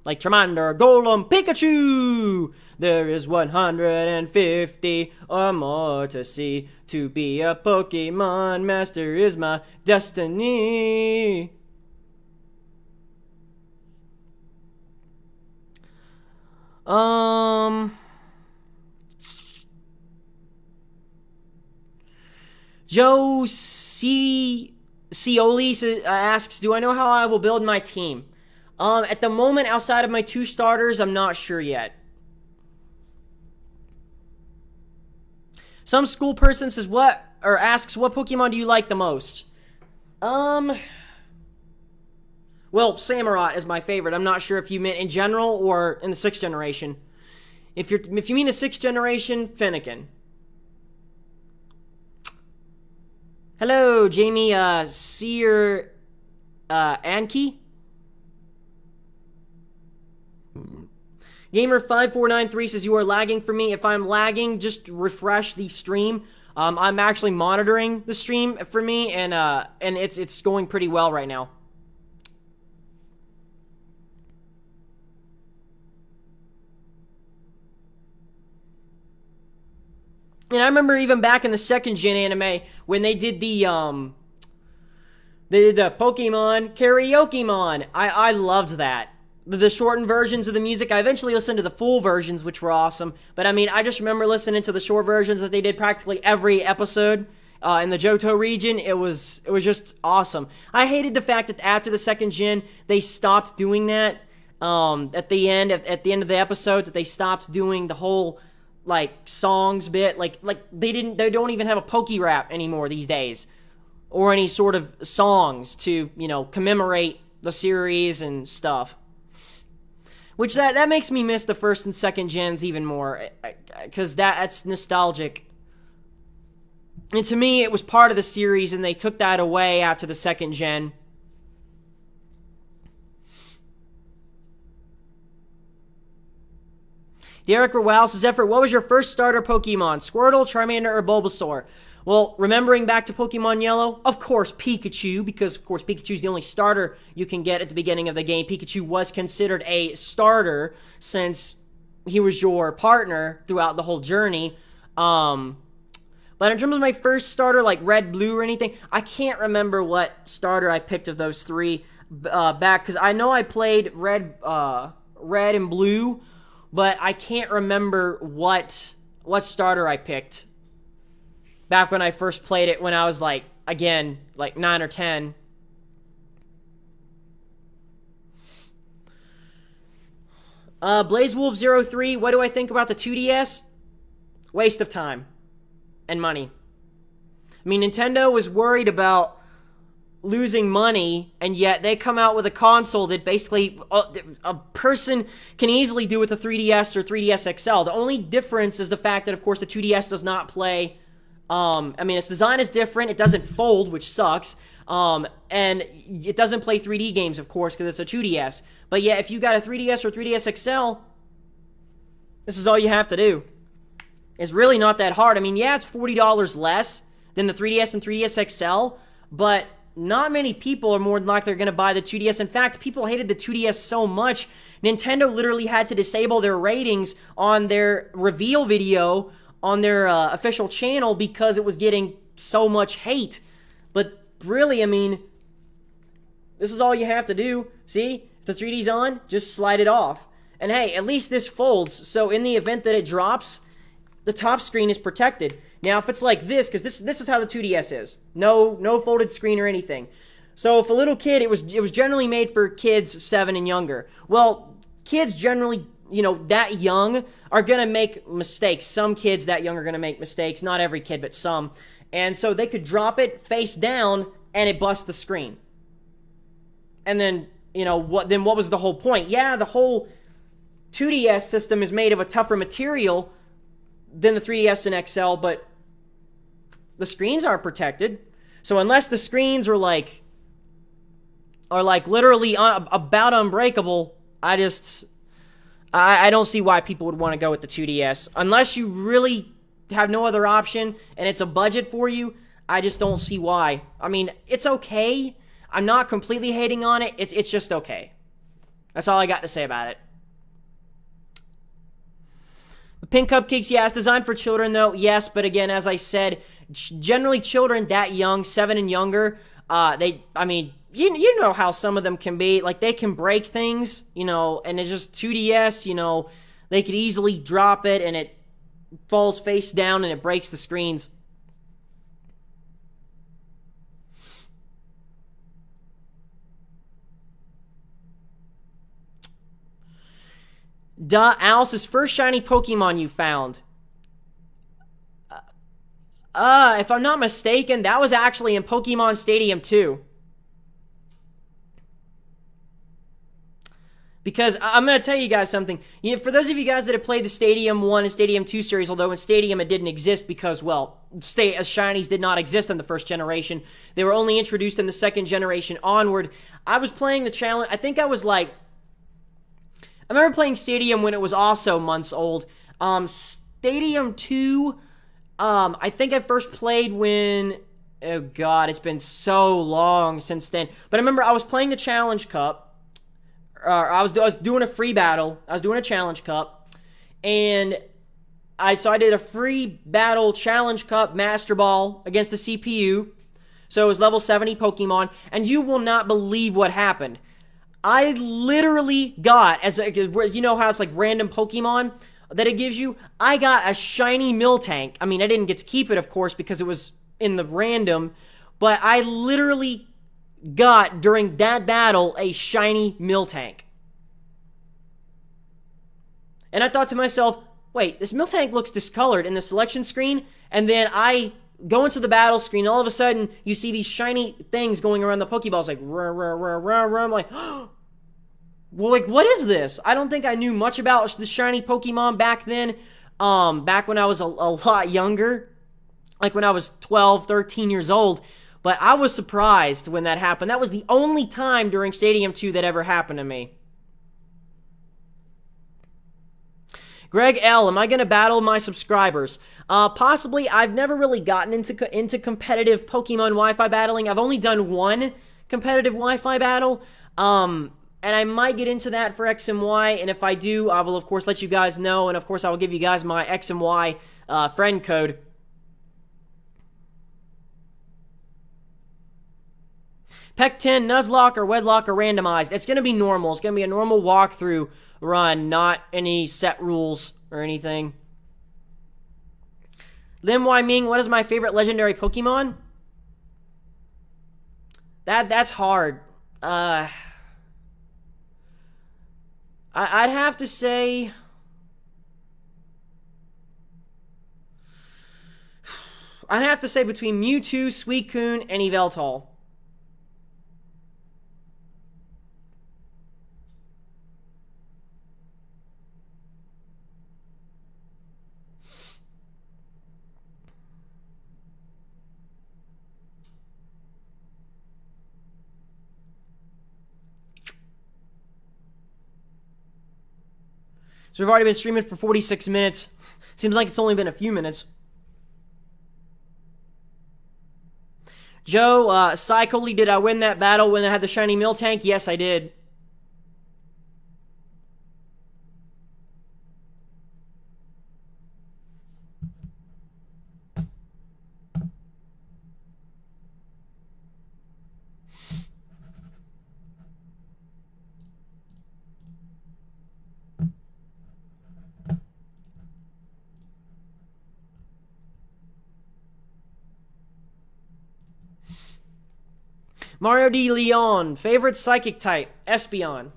Like Charmander, Golem, Pikachu! There is 150 or more to see. To be a Pokemon master is my destiny. Joe Cioli asks, do I know how I will build my team? At the moment, outside of my 2 starters, I'm not sure yet. Some school person says asks, what Pokemon do you like the most? Well, Samurott is my favorite. I'm not sure if you meant in general or in the 6th generation. If you mean the 6th generation, Finnegan. Hello, Jamie, Seer, Anki? Gamer5493 says, you are lagging for me. If I'm lagging, just refresh the stream. I'm actually monitoring the stream for me, and it's going pretty well right now. And I remember even back in the 2nd gen anime when they did the Pokemon Karaoke-mon. I loved that. The shortened versions of the music. I eventually listened to the full versions, which were awesome. But I mean, I just remember listening to the short versions that they did practically every episode in the Johto region. It was just awesome. I hated the fact that after the 2nd gen, they stopped doing that. At the end of the episode, that they stopped doing the whole like songs bit. Like they don't even have a Poke Rap anymore these days, or any sort of songs to, you know, commemorate the series and stuff. Which that makes me miss the 1st and 2nd gens even more. because that's nostalgic. And to me, it was part of the series, and they took that away after the second gen. Derek Rowell says, Zephyr, what was your first starter Pokemon? Squirtle, Charmander, or Bulbasaur? Well, remembering back to Pokemon Yellow, of course, Pikachu, because, of course, Pikachu's the only starter you can get at the beginning of the game. Pikachu was considered a starter since he was your partner throughout the whole journey. But in terms of my first starter, like Red, Blue, or anything, I can't remember what starter I picked of those three back, because I know I played Red and Blue, but I can't remember what starter I picked back when I first played it when I was, like, again, like 9 or 10. BlazeWolf03, what do I think about the 2DS? Waste of time and money. I mean, Nintendo was worried about losing money, and yet they come out with a console that basically a person can easily do with the 3DS or 3DS XL. The only difference is the fact that, of course, the 2DS does not play... I mean, its design is different. It doesn't fold, which sucks. And it doesn't play 3D games, of course, because it's a 2DS. But yeah, if you got a 3DS or 3DS XL, this is all you have to do. It's really not that hard. I mean, yeah, it's $40 less than the 3DS and 3DS XL, but not many people are more than likely going to buy the 2DS. In fact, people hated the 2DS so much, Nintendo literally had to disable their ratings on their reveal video on their official channel because it was getting so much hate. But really, I mean, this is all you have to do. See, if the 3D's on, just slide it off. And hey, at least this folds, so in the event that it drops, the top screen is protected. Now, if it's like this, because this is how the 2DS is. No folded screen or anything. So if a little kid, it was generally made for kids 7 and younger. Well, kids generally, you know, that young are going to make mistakes. Some kids that young are going to make mistakes. Not every kid, but some. And so they could drop it face down, and it busts the screen. And then, you know, what was the whole point? Yeah, the whole 2DS system is made of a tougher material than the 3DS and XL, but the screens aren't protected. So unless the screens are like literally about unbreakable, I don't see why people would want to go with the 2DS. Unless you really have no other option and it's a budget for you, I just don't see why. I mean, it's okay. I'm not completely hating on it. It's just okay. That's all I got to say about it. The Pink Cupcakes, yeah, it's designed for children, though. Yes, but again, as I said, generally children that young, 7 and younger, I mean, you know how some of them can be. Like, they can break things, you know, and it's just 2DS, you know, they could easily drop it and it falls face down and it breaks the screens. Alice's first shiny Pokemon you found. If I'm not mistaken, that was actually in Pokemon Stadium 2. Because I'm going to tell you guys something. You know, for those of you guys that have played the Stadium 1 and Stadium 2 series, although in Stadium it didn't exist because, well, shinies did not exist in the first generation. They were only introduced in the second generation onward. I was playing the challenge. I think I was like... I remember playing Stadium when it was also months old. Stadium 2, I think I first played when... Oh, God, it's been so long since then. But I remember I was playing the Challenge Cup. I was doing a free battle. I was doing a Challenge Cup. And I did a free battle Challenge Cup Master Ball against the CPU. So it was level 70 Pokemon. And you will not believe what happened. I literally got, you know how it's like random Pokemon that it gives you? I got a shiny Miltank. I mean, I didn't get to keep it, of course, because it was in the random. But I literally got, during that battle, a shiny Miltank. And I thought to myself, wait, this Miltank looks discolored in the selection screen. And then I go into the battle screen, and all of a sudden, you see these shiny things going around the Pokeballs, like, rah, rah, rah, rah, rah. I'm like, well, like, what is this? I don't think I knew much about the shiny Pokemon back then. back when I was a lot younger, like when I was 12, 13 years old. But I was surprised when that happened. That was the only time during Stadium 2 that ever happened to me. Greg L., am I going to battle my subscribers? Possibly. I've never really gotten into competitive Pokemon Wi-Fi battling. I've only done one competitive Wi-Fi battle, and I might get into that for X and Y, and if I do, I will, of course, let you guys know, and, of course, I will give you guys my X and Y friend code. Peck 10, Nuzlocke or Wedlock are randomized. It's going to be normal. It's going to be a normal walkthrough run, not any set rules or anything. Lim Wai Ming, what is my favorite legendary Pokemon? That's hard. I'd have to say... between Mewtwo, Suicune, and Yveltal. So we've already been streaming for 46 minutes. Seems like it's only been a few minutes. Joe, Psycholi, did I win that battle when I had the shiny Miltank? Yes, I did. Mario D. Leon, favorite psychic type, Espeon.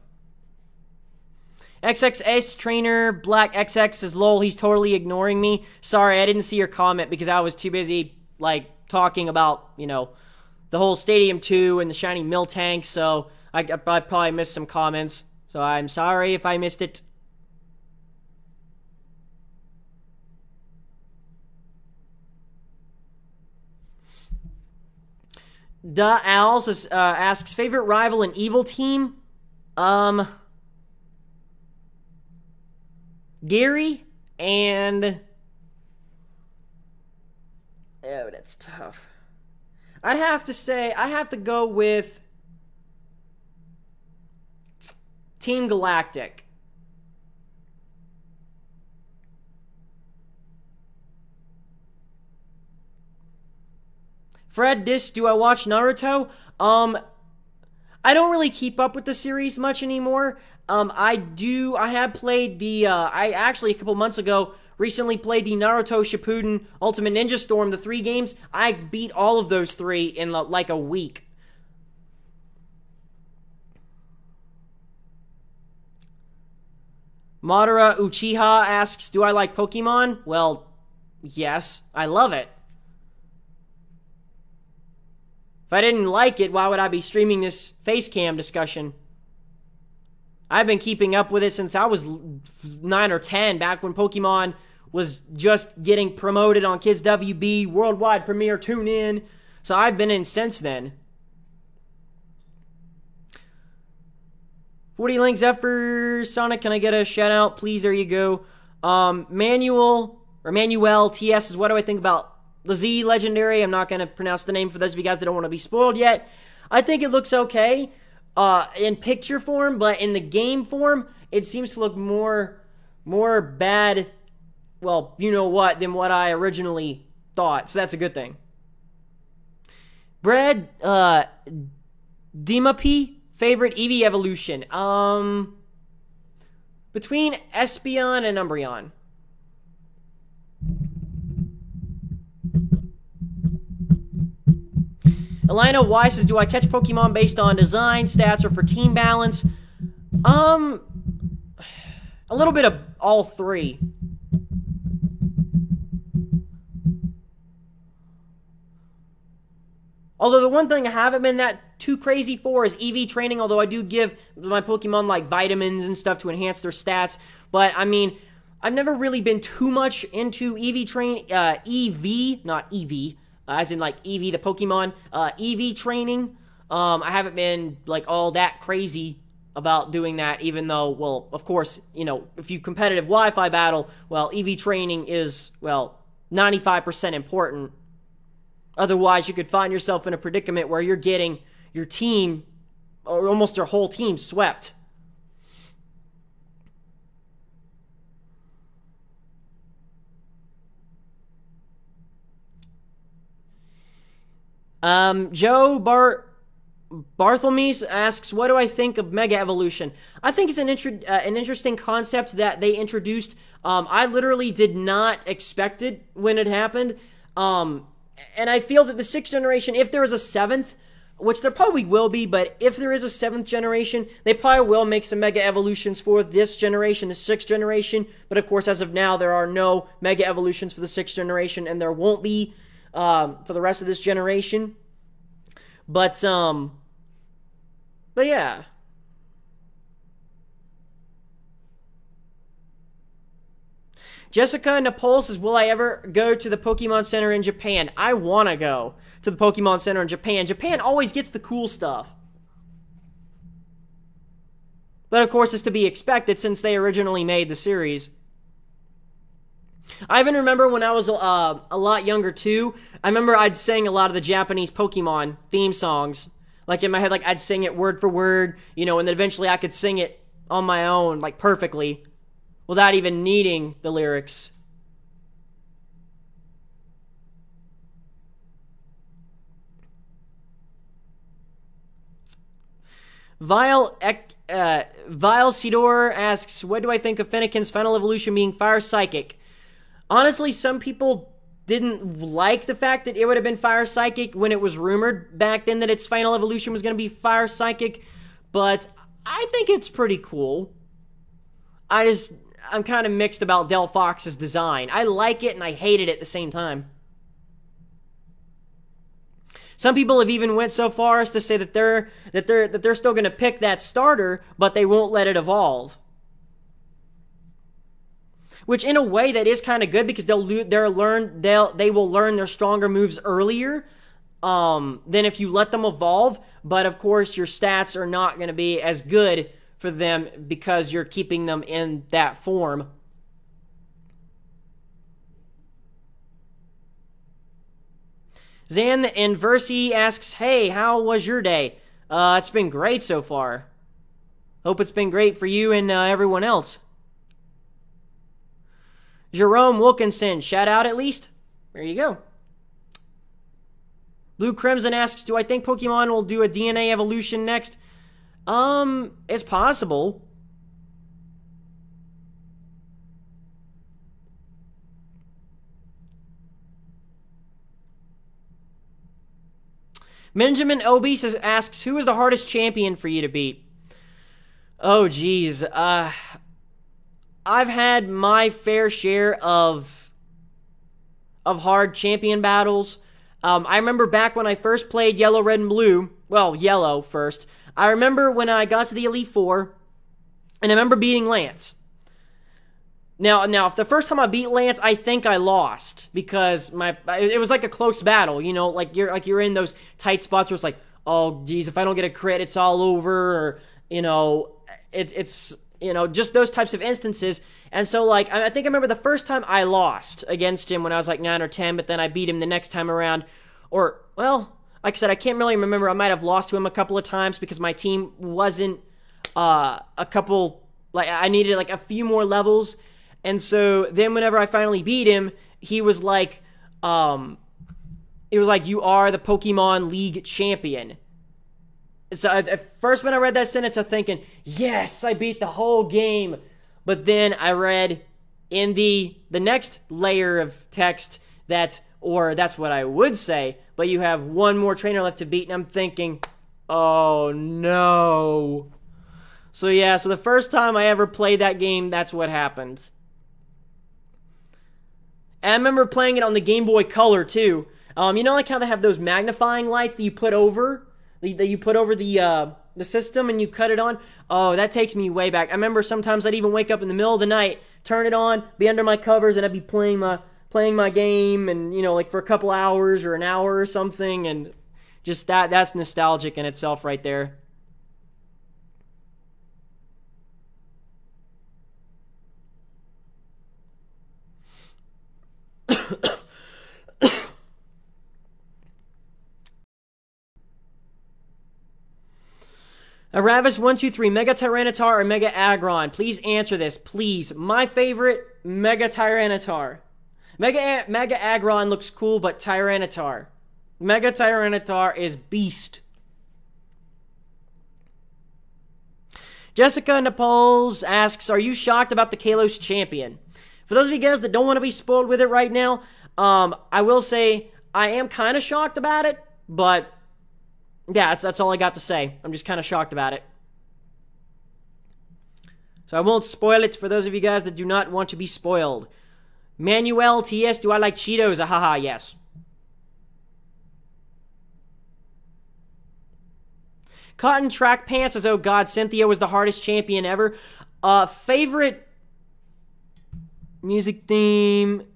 XXS trainer, Black XX says, lol, he's totally ignoring me. Sorry, I didn't see your comment because I was too busy, like, talking about, you know, the whole Stadium 2 and the shiny Miltank, so I probably missed some comments. So I'm sorry if I missed it. Duh Owls asks, favorite rival and evil team? Gary and... Oh, that's tough. I'd have to go with Team Galactic. Fred Dis, do I watch Naruto? I don't really keep up with the series much anymore. I have played the, I actually a couple months ago recently played the Naruto Shippuden Ultimate Ninja Storm, the 3 games. I beat all of those 3 in like a week. Madara Uchiha asks, do I like Pokemon? Well, yes, I love it. If I didn't like it, why would I be streaming this face cam discussion? I've been keeping up with it since I was 9 or 10, back when Pokemon was just getting promoted on Kids WB, Worldwide Premiere, Tune In. So I've been in since then. 40 Link ZephyrSonic, can I get a shout out? Please, there you go. Manuel TS is, what do I think about the Z Legendary? I'm not going to pronounce the name for those of you guys that don't want to be spoiled yet. I think it looks okay in picture form, but in the game form, it seems to look more bad, well, you know what, than what I originally thought. So that's a good thing. Brad, Dimapi, favorite Eevee evolution? Between Espeon and Umbreon. Elena Y says, do I catch Pokemon based on design, stats, or for team balance? A little bit of all 3. Although the one thing I haven't been that too crazy for is EV training, although I do give my Pokemon like vitamins and stuff to enhance their stats. But, I mean, I've never really been too much into EV, not EV, as in like EV, the Pokemon, EV training. I haven't been like all that crazy about doing that, even though, well, of course, you know, if you competitive Wi-Fi battle, well, EV training is, well, 95% important. Otherwise, you could find yourself in a predicament where you're getting your team, or almost your whole team, swept. Joe Barthelme's asks, what do I think of Mega Evolution? I think it's an interesting concept that they introduced. I literally did not expect it when it happened. And I feel that the 6th generation, if there is a 7th, which there probably will be, but if there is a 7th generation, they probably will make some Mega Evolutions for this generation, the 6th generation. But of course, as of now, there are no Mega Evolutions for the 6th generation, and there won't be for the rest of this generation. But yeah. Jessica Nepal says, will I ever go to the Pokemon Center in Japan? I want to go to the Pokemon Center in Japan. Japan always gets the cool stuff. But of course, it's to be expected since they originally made the series. I even remember when I was a lot younger too, I remember I'd sing a lot of the Japanese Pokemon theme songs. Like in my head, like I'd sing it word for word, you know, and then eventually I could sing it on my own, like perfectly, without even needing the lyrics. Vile Sidor asks, what do I think of Fennekin's final evolution being Fire Psychic? Honestly, some people didn't like the fact that it would have been Fire Psychic when it was rumored back then that its final evolution was going to be Fire Psychic, but I think it's pretty cool. I'm kind of mixed about Del Fox's design. I like it and I hate it at the same time. Some people have even went so far as to say that they're still going to pick that starter, but they won't let it evolve. Which in a way that is kind of good because they will learn their stronger moves earlier than if you let them evolve. But of course, your stats are not going to be as good for them because you're keeping them in that form. Zan Inversi asks, hey, how was your day? It's been great so far. Hope it's been great for you and everyone else. Jerome Wilkinson, shout out at least. There you go. Blue Crimson asks, do I think Pokemon will do a DNA evolution next? It's possible. Benjamin Obi asks, who is the hardest champion for you to beat? Oh, geez. I've had my fair share of hard champion battles. I remember back when I first played Yellow, Red, and Blue. Well, Yellow first. I remember when I got to the Elite Four, and I remember beating Lance. Now, if the first time I beat Lance, I think I lost because it was like a close battle. You know, like you're in those tight spots where it's like, oh, geez, if I don't get a crit, it's all over. Or you know, it's you know, just those types of instances. And so, like, I think I remember the first time I lost against him when I was like 9 or 10, but then I beat him the next time around. Or, well, like I said, I can't really remember. I might have lost to him a couple of times because my team wasn't I needed like a few more levels. And so then whenever I finally beat him, he was like, you are the Pokemon League champion. So at first when I read that sentence, I'm thinking, yes, I beat the whole game. But then I read in the next layer of text that's what I would say, but you have one more trainer left to beat, and I'm thinking, oh no. So yeah, so the first time I ever played that game, that's what happened. And I remember playing it on the Game Boy Color too. You know, like how they have those magnifying lights that you put over the system and you cut it on? Oh, that takes me way back. I remember sometimes I'd even wake up in the middle of the night turn it on, be under my covers, and I'd be playing my game, and you know, like for a couple hours or an hour or something, and just that's nostalgic in itself right there. Ravis123, Mega Tyranitar or Mega Aggron? Please answer this, please. My favorite, Mega Tyranitar. Mega Aggron looks cool, but Tyranitar. Mega Tyranitar is beast. Jessica Napoles asks, are you shocked about the Kalos champion? For those of you guys that don't want to be spoiled with it right now, I will say I am kind of shocked about it, but yeah, that's all I got to say. I'm just kind of shocked about it. So I won't spoil it for those of you guys that do not want to be spoiled. Manuel TS, do I like Cheetos? Haha, yes. Cotton Track Pants says, oh god, Cynthia was the hardest champion ever. Favorite music theme.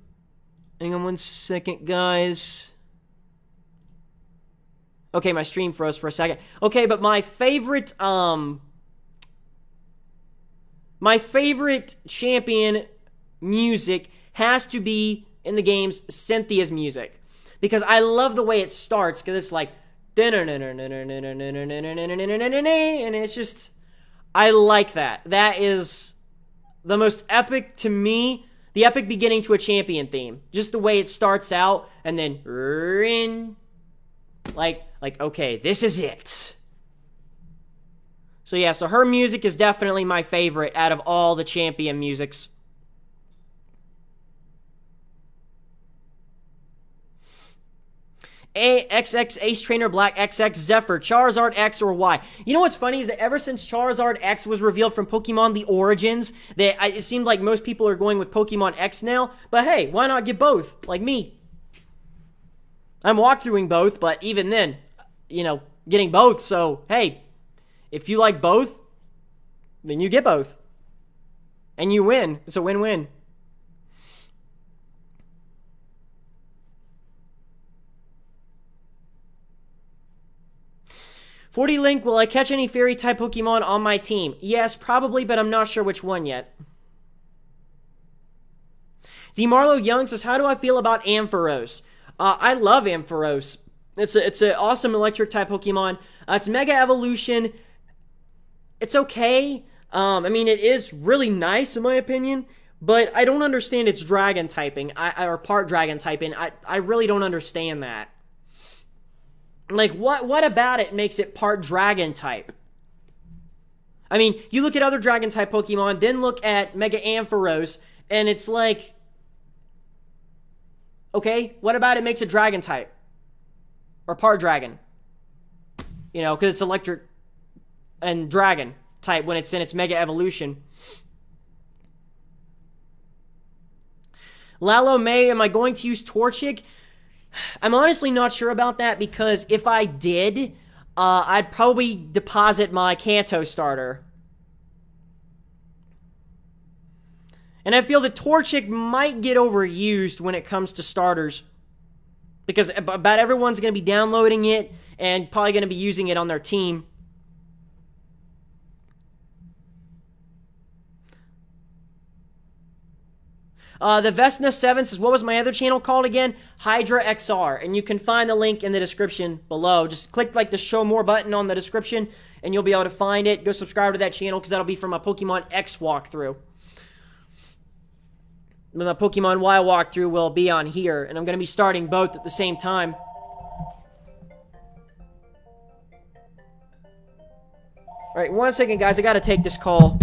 Hang on one second, guys. Okay, my stream froze for a second. Okay, but my favorite champion music has to be in the games Cynthia's music. Because I love the way it starts, because it's like and it's just, I like that. That is the most epic to me, the epic beginning to a champion theme. Just the way it starts out, and then like, okay, this is it. So yeah, so her music is definitely my favorite out of all the champion musics. XX Ace Trainer Black XX Zephyr Charizard X or Y. You know what's funny is that ever since Charizard X was revealed from Pokemon The Origins, it seemed like most people are going with Pokemon X now. But hey, why not get both? Like me. I'm walkthroughing both, but even then, you know, getting both. So hey, if you like both, then you get both. And you win. It's a win-win. "40 Link, will I catch any Fairy-type Pokemon on my team?" Yes, probably, but I'm not sure which one yet. DeMarlo Young says, how do I feel about Ampharos? I love Ampharos. It's an awesome Electric-type Pokemon. It's Mega Evolution. It's okay. I mean, it is really nice, in my opinion, but I don't understand its Dragon typing, or part Dragon typing. I really don't understand that. Like, what about it makes it part Dragon type? I mean, you look at other Dragon type Pokemon, then look at Mega Ampharos, and it's like, okay, what about it makes it Dragon type? Or part Dragon? You know, because it's Electric and Dragon type when it's in its Mega Evolution. Lalo May, am I going to use Torchic? I'm honestly not sure about that, because if I did, I'd probably deposit my Kanto starter. And I feel that Torchic might get overused when it comes to starters, because about everyone's going to be downloading it and probably going to be using it on their team. The Vesna7 says, what was my other channel called again? Hydra XR. And you can find the link in the description below. Just click like the show more button on the description and you'll be able to find it. Go subscribe to that channel because that'll be for my Pokemon X walkthrough. My Pokemon Y walkthrough will be on here. And I'm going to be starting both at the same time. Alright, 1 second guys. I got to take this call.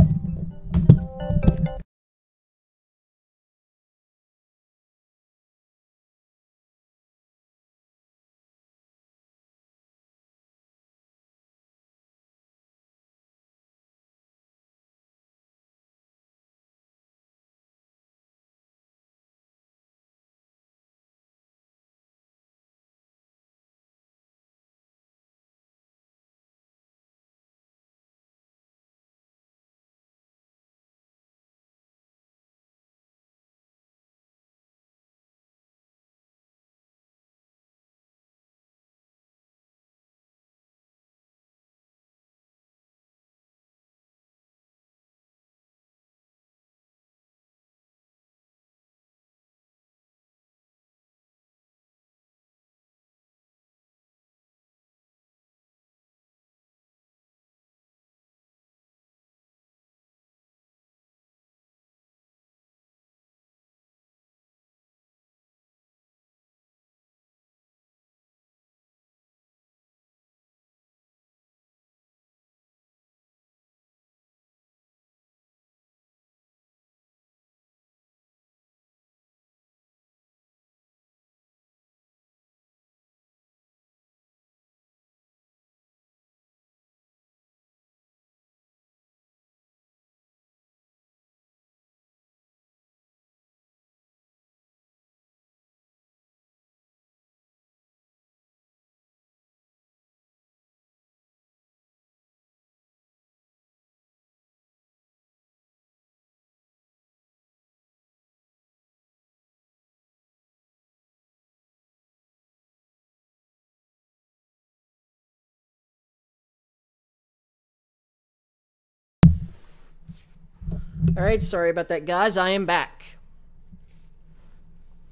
Alright, sorry about that, guys. I am back.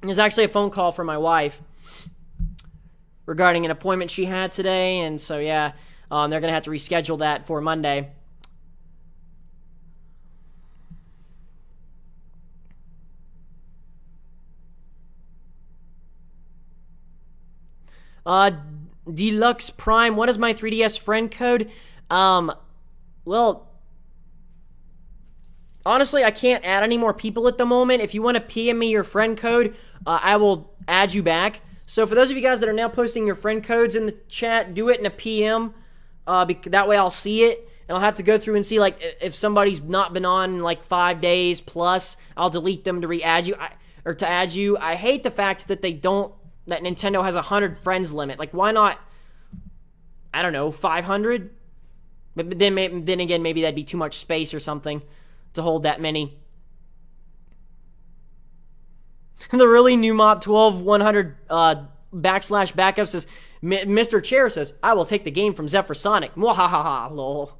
There's actually a phone call from my wife regarding an appointment she had today, and so, yeah, they're going to have to reschedule that for Monday. Deluxe Prime, what is my 3DS friend code? Well, honestly, I can't add any more people at the moment. If you want to PM me your friend code, I will add you back. So for those of you guys that are now posting your friend codes in the chat, do it in a PM. That way I'll see it, and I'll have to go through and see, like, if somebody's not been on in, like, 5 days plus, I'll delete them to re-add you, or to add you. I hate the fact that that Nintendo has a 100 friends limit. Like, why not, I don't know, 500? But then again, maybe that'd be too much space or something to hold that many. The really new Mop 12 100 /backup says, Mr. Chair says, I will take the game from ZephyrSonic. Mwahaha, lol.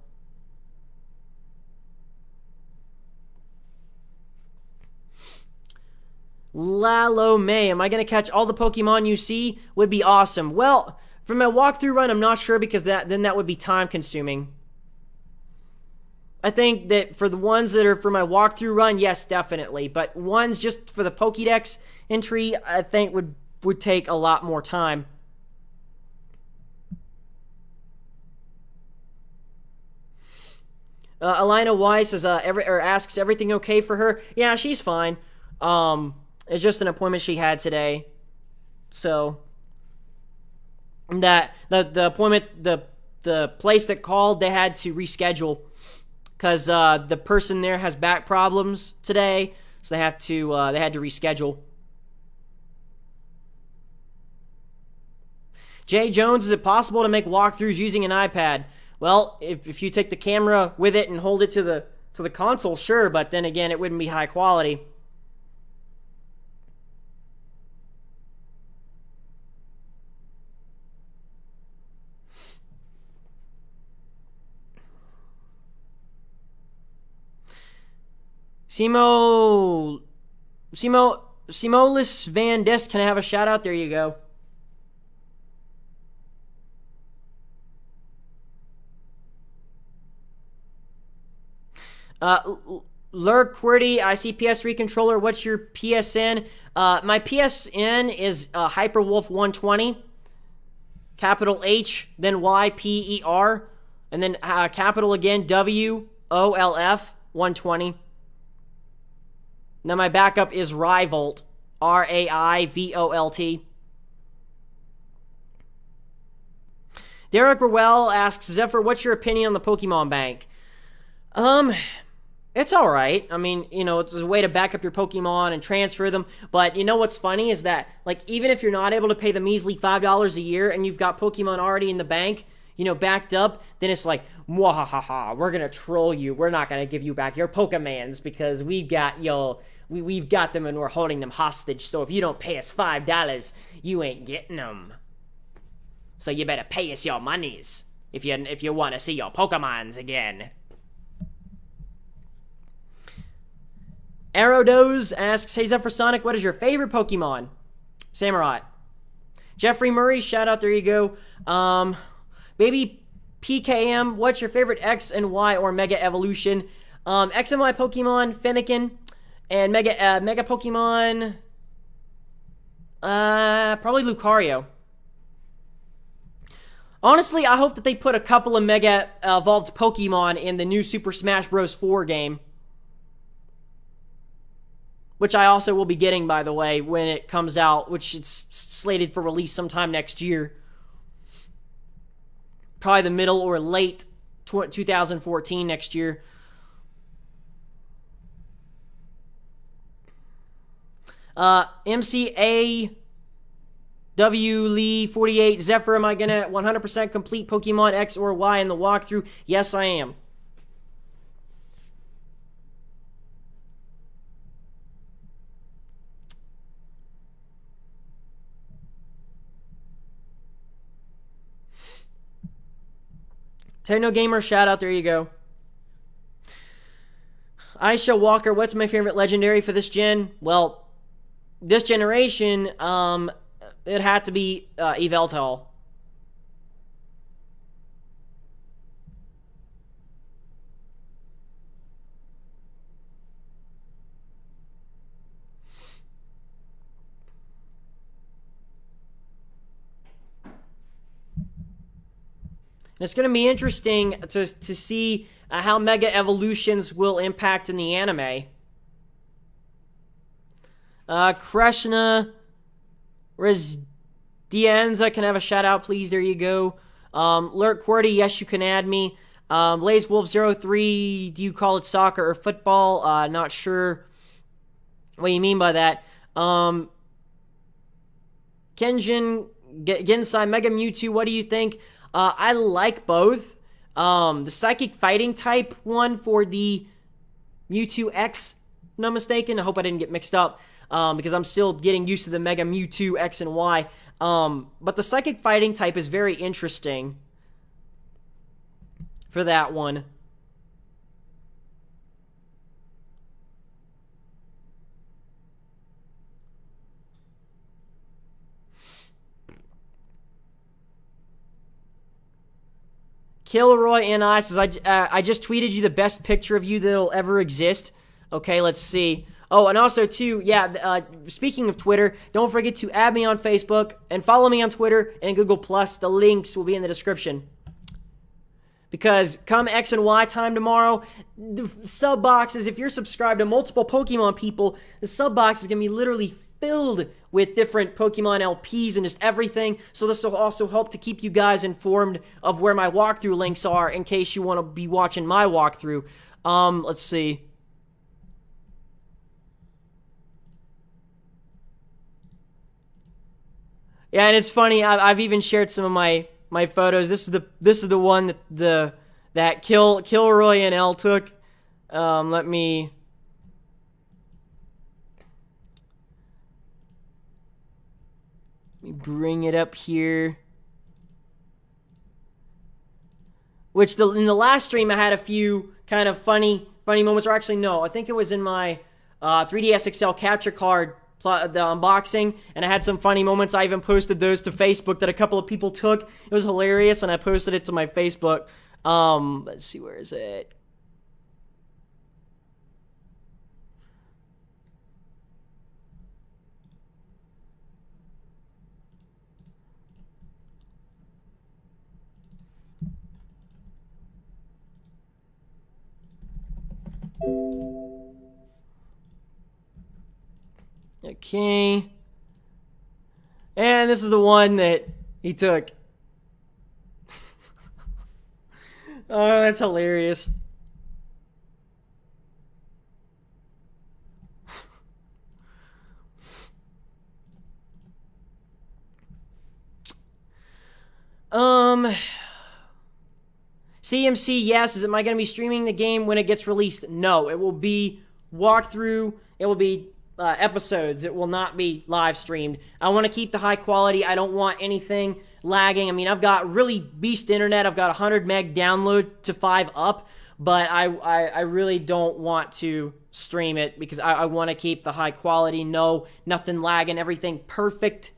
Lalo May, am I going to catch all the Pokemon you see? Would be awesome. Well, for my walkthrough run, I'm not sure because then that would be time consuming. I think that for the ones that are for my walkthrough run, yes, definitely. But ones just for the Pokédex entry, I think would take a lot more time. Alina Weiss says, asks everything okay for her? Yeah, she's fine. It's just an appointment she had today. So that the appointment, the place that called, they had to reschedule because the person there has back problems today, so they had to reschedule. Jay Jones, is it possible to make walkthroughs using an iPad? Well, if you take the camera with it and hold it to the console, sure, but then again, it wouldn't be high quality. Simolis Van Dis, can I have a shout out? There you go. Lurk QWERTY, I see PS3 controller. What's your PSN? My PSN is Hyperwolf 120. Capital H, then YPER, and then capital again WOLF 120. Now my backup is Rivolt, RAIVOLT. Derek Rowell asks, Zephyr, what's your opinion on the Pokemon Bank? It's alright. I mean, you know, it's a way to back up your Pokemon and transfer them. But you know what's funny is that, like, even if you're not able to pay the measly $5 a year and you've got Pokemon already in the bank, you know, backed up, then it's like, mwahaha, we're gonna troll you. We're not gonna give you back your Pokemans because we've got we've got them and we're holding them hostage. So if you don't pay us $5, you ain't getting them. So you better pay us your monies if you want to see your Pokemons again. Aerodoze asks, hey ZephyrSonic, what is your favorite Pokemon? Samurai. Jeffrey Murray, shout out, there you go. Baby PKM, what's your favorite X and Y or Mega Evolution? X and Y Pokemon, Fennekin, and Mega Pokemon, probably Lucario. Honestly, I hope that they put a couple of Mega Evolved Pokemon in the new Super Smash Bros. 4 game. Which I also will be getting, by the way, when it comes out, which it's slated for release sometime next year. Probably the middle or late 2014 next year. MCAW Lee 48, Zephyr, am I gonna 100% complete Pokemon X or Y in the walkthrough? Yes, I am. Techno Gamer, shout out, there you go. Aisha Walker, what's my favorite legendary for this gen? Well, this generation, it had to be Yveltal. And it's going to be interesting to see how Mega Evolutions will impact in the anime. Krishna Rezdianza can have a shout out, please. There you go. Lurk QWERTY, yes, you can add me. Blaze Wolf 03, do you call it soccer or football? Not sure what you mean by that. Kenjin Gensai Mega Mewtwo, what do you think? I like both. The Psychic Fighting type one for the Mewtwo X, if I'm not mistaken. I hope I didn't get mixed up, because I'm still getting used to the Mega Mewtwo X and Y. But the Psychic Fighting type is very interesting for that one. Kilroy and I says, I just tweeted you the best picture of you that'll ever exist. Okay, let's see. Oh, and also, too, yeah, speaking of Twitter, don't forget to add me on Facebook and follow me on Twitter and Google+. The links will be in the description. Because come X and Y time tomorrow, the sub boxes, if you're subscribed to multiple Pokemon people, the sub box is going to be literally filled with different Pokemon LPs and just everything. So this will also help to keep you guys informed of where my walkthrough links are in case you want to be watching my walkthrough. Let's see. Yeah, and it's funny. I've even shared some of my photos. This is the one that Kilroy and L took. Let me bring it up here. Which in the last stream I had a few kind of funny moments. Or actually, no, I think it was in my 3DS XL capture card, the unboxing, and I had some funny moments. I even posted those to Facebook that a couple of people took. It was hilarious, and I posted it to my Facebook. Let's see, where is it? Okay. And this is the one that he took. Oh, that's hilarious. CMC, yes. Am I going to be streaming the game when it gets released? No. It will be walkthrough. It will be episodes. It will not be live streamed. I want to keep the high quality. I don't want anything lagging. I mean, I've got really beast internet. I've got 100 meg download to 5 up, but I really don't want to stream it because I want to keep the high quality. No, nothing lagging. Everything perfect.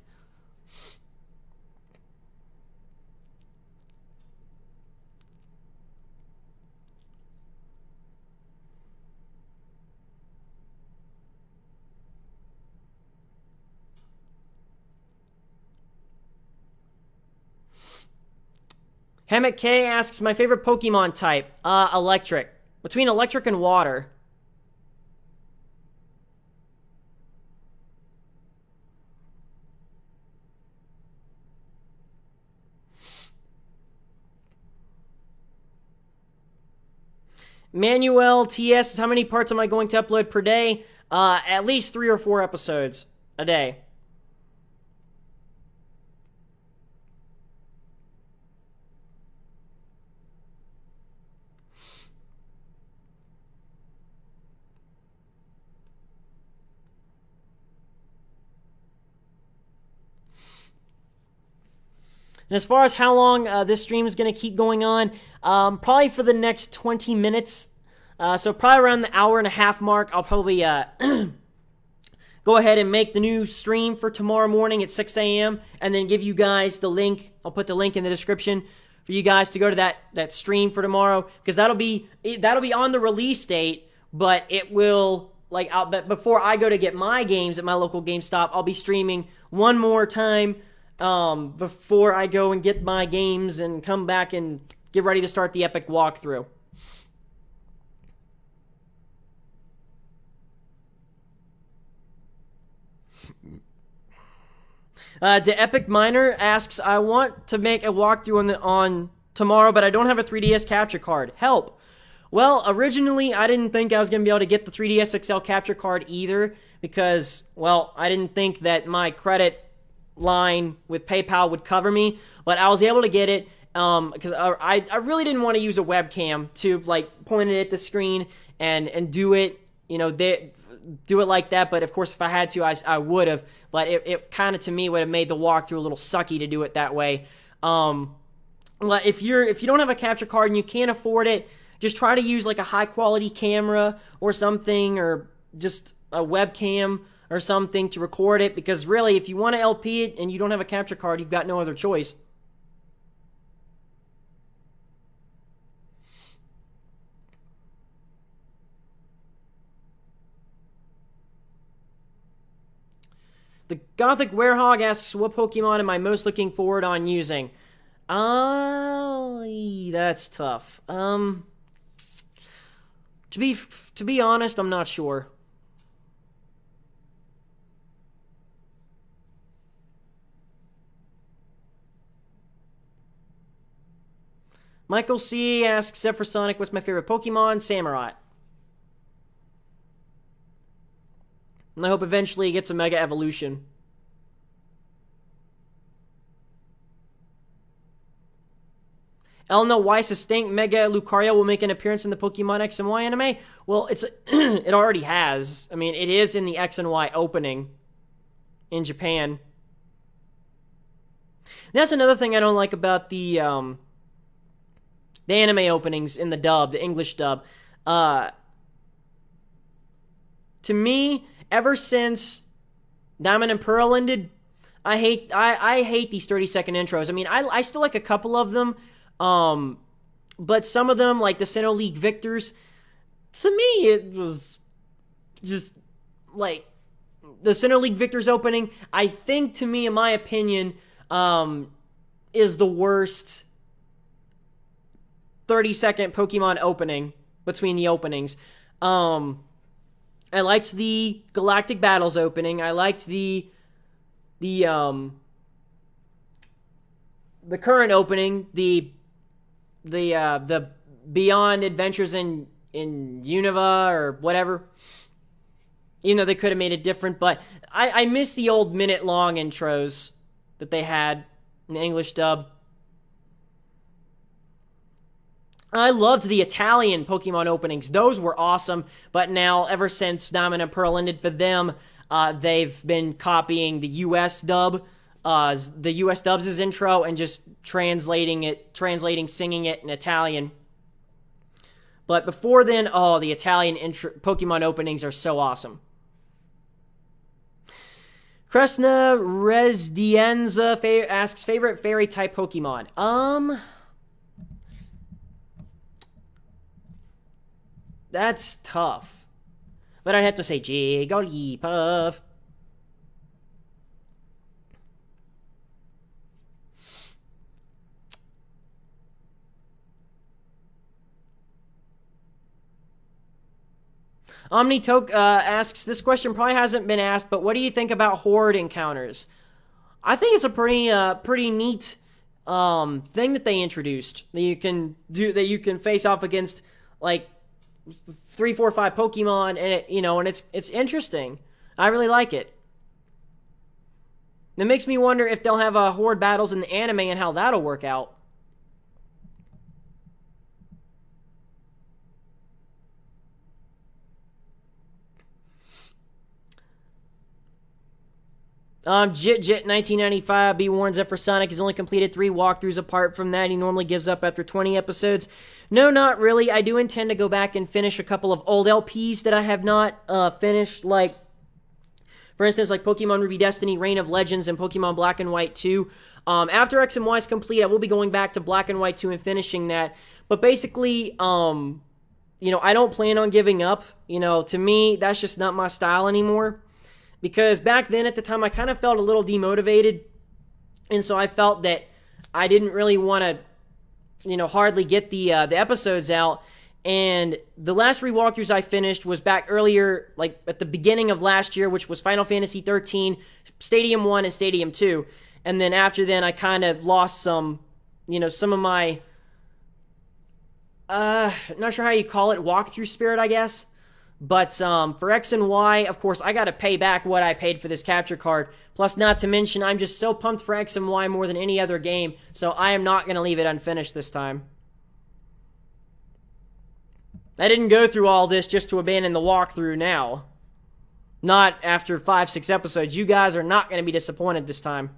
Hammock K asks, my favorite Pokemon type? Electric. Between electric and water. Manuel TS, how many parts am I going to upload per day? At least 3 or 4 episodes a day. And as far as how long this stream is going to keep going on, probably for the next 20 minutes. So probably around the hour-and-a-half mark, I'll probably go ahead and make the new stream for tomorrow morning at 6 a.m. and then give you guys the link. I'll put the link in the description for you guys to go to that stream for tomorrow, because that'll be on the release date, but it will, like, but before I go to get my games at my local GameStop, I'll be streaming one more time before I go and get my games and come back and get ready to start the Epic walkthrough. The Epic Miner asks, I want to make a walkthrough on tomorrow, but I don't have a 3DS capture card. Help! Well, originally, I didn't think I was going to be able to get the 3DS XL capture card either, because, well, I didn't think that my credit line with PayPal would cover me, but I was able to get it, because I really didn't want to use a webcam to, like, point it at the screen and do it, you know, do it like that. But of course, if I had to, I would have. But it kind of, to me, would have made the walkthrough a little sucky to do it that way. If you don't have a capture card and you can't afford it, just try to use like a high quality camera or something, or just a webcam or something to record it, because really, if you want to LP it and you don't have a capture card, you've got no other choice. The Gothic Werehog asks, what Pokemon am I most looking forward on using? That's tough. To be honest, I'm not sure. Michael C. asks, ZephyrSonic, what's my favorite Pokemon? Samurai. And I hope eventually it gets a Mega Evolution. Elna, why Sustained Mega Lucario will make an appearance in the Pokemon X and Y anime? Well, it already has. I mean, it is in the X and Y opening in Japan. That's another thing I don't like about the anime openings in the dub, the English dub. To me, ever since Diamond and Pearl ended, I hate these 30-second intros. I mean, I still like a couple of them, but some of them, like the Sinnoh League Victors, to me, it was just, like, the Sinnoh League Victors opening, I think, to me, in my opinion, is the worst 30-second Pokemon opening between the openings. I liked the Galactic Battles opening. I liked the current opening, the Beyond Adventures in Unova or whatever. Even though they could have made it different, but I miss the old minute-long intros that they had in the English dub. I loved the Italian Pokemon openings. Those were awesome, but now, ever since Diamond and Pearl ended for them, they've been copying the US dub, the US dub's intro, and just singing it in Italian. But before then, oh, the Italian Pokemon openings are so awesome. Kresna Resdienza asks, favorite fairy-type Pokemon? That's tough. But I'd have to say Jigglypuff. OmniToke asks, this question probably hasn't been asked, but what do you think about horde encounters? I think it's a pretty neat thing that they introduced, that you can do, that you can face off against like 3, 4, 5 Pokemon, and it's interesting. I really like it. It makes me wonder if they'll have horde battles in the anime and how that'll work out. Jit 1995, be warned, ZephyrSonic has only completed 3 walkthroughs. Apart from that, he normally gives up after 20 episodes. No, not really. I do intend to go back and finish a couple of old LPs that I have not finished, like, for instance, like Pokemon Ruby Destiny, Reign of Legends, and Pokemon Black and White 2. After X and Y is complete, I will be going back to Black and White 2 and finishing that. But basically, you know, I don't plan on giving up. You know, to me, that's just not my style anymore. Because back then, at the time, I kind of felt a little demotivated. And so I felt that I didn't really want to, you know, hardly get the episodes out. And the last 3 walkthroughs I finished was back earlier, like at the beginning of last year, which was Final Fantasy 13, Stadium 1, and Stadium 2. And then after then, I kind of lost some, you know, some of my, not sure how you call it, walkthrough spirit, I guess. But for X and Y, of course, I got to pay back what I paid for this capture card. Plus, not to mention, I'm just so pumped for X and Y more than any other game. So I am not going to leave it unfinished this time. I didn't go through all this just to abandon the walkthrough now. Not after 5-6 episodes. You guys are not going to be disappointed this time.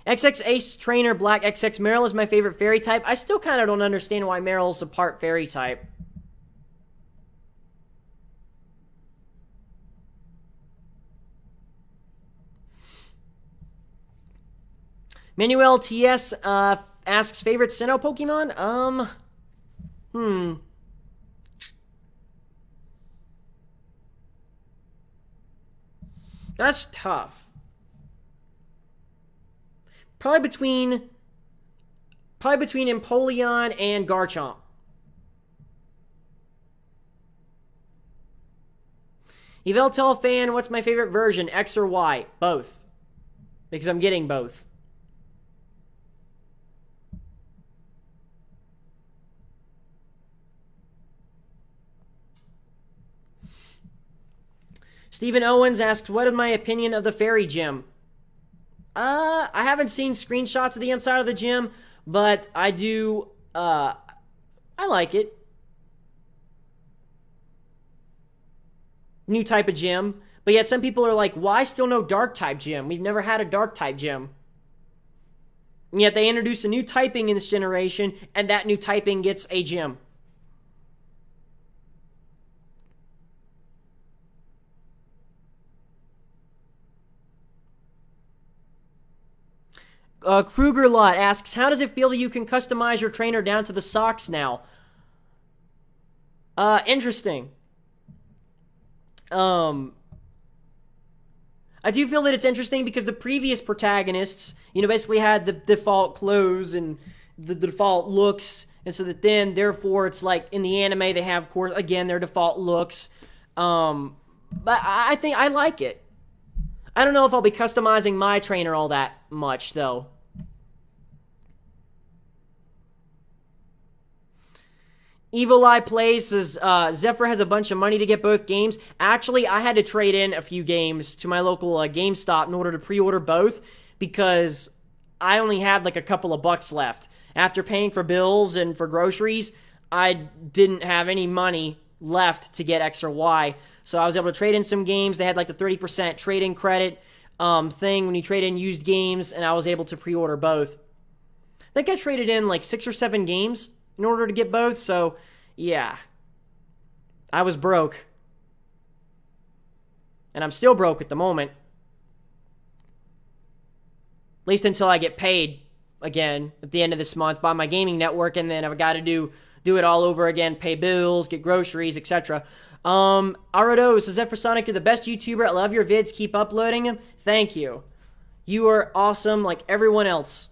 XX Ace Trainer Black XX Meryl is my favorite fairy type. I still kind of don't understand why Meryl's a part fairy type. Manuel TS asks, favorite Sinnoh Pokemon? That's tough. Probably between Empoleon and Garchomp. Yveltal fan, what's my favorite version? X or Y? Both. Because I'm getting both. Stephen Owens asks, what is my opinion of the Fairy Gym? I haven't seen screenshots of the inside of the gym, but I do, I like it. New type of gym. But yet some people are like, why still no dark type gym? We've never had a dark type gym. And yet they introduce a new typing in this generation, and that new typing gets a gym. Kruger Lot asks, how does it feel that you can customize your trainer down to the socks now? Interesting. I do feel that it's interesting because the previous protagonists, you know, basically had the default clothes and the default looks, and so that then, therefore, it's like in the anime they have, of course, again, their default looks. But I think I like it. I don't know if I'll be customizing my trainer all that much, though. Evil Eye Plays says, Zephyr has a bunch of money to get both games. Actually, I had to trade in a few games to my local GameStop in order to pre-order both, because I only had like a couple of bucks left. After paying for bills and for groceries, I didn't have any money left to get X or Y. So I was able to trade in some games. They had like the 30% trade-in credit thing when you trade in used games, and I was able to pre-order both. I think I traded in like 6 or 7 games in order to get both, so yeah. I was broke. And I'm still broke at the moment. At least until I get paid again at the end of this month by my gaming network, and then I've got to do it all over again, pay bills, get groceries, etc. Arados says, ZephyrSonic, you're the best YouTuber. I love your vids. Keep uploading them. Thank you. You are awesome like everyone else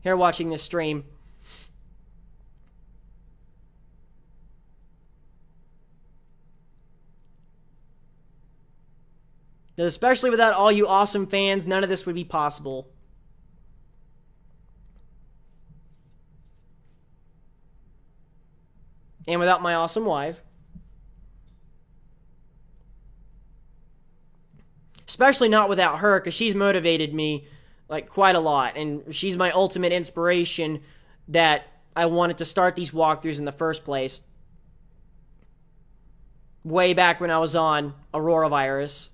here watching this stream. Especially without all you awesome fans, none of this would be possible. And without my awesome wife. Especially not without her, because she's motivated me like quite a lot. And she's my ultimate inspiration that I wanted to start these walkthroughs in the first place. way back when I was on Aurora Virus.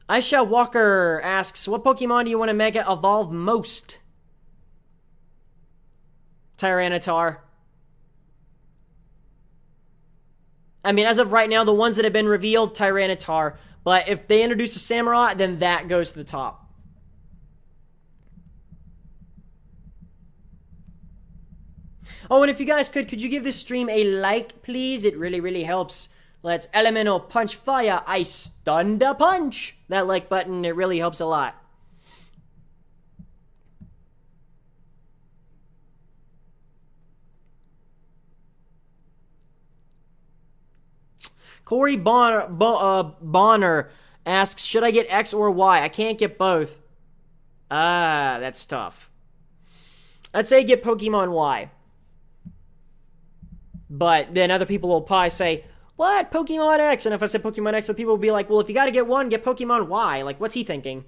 Aisha Walker asks, what Pokemon do you want to Mega Evolve most? Tyranitar. I mean, as of right now, the ones that have been revealed, Tyranitar. But if they introduce a Samurott, then that goes to the top. Oh, and if you guys could you give this stream a like, please? It really, really helps. Let's Elemental Punch Fire. I stunned a punch. That like button, it really helps a lot. Corey Bonner asks, should I get X or Y? I can't get both. Ah, that's tough. I'd say get Pokemon Y. But then other people will probably say, what? Pokemon X? And if I said Pokemon X, then people will be like, well, if you gotta get one, get Pokemon Y. Like, what's he thinking?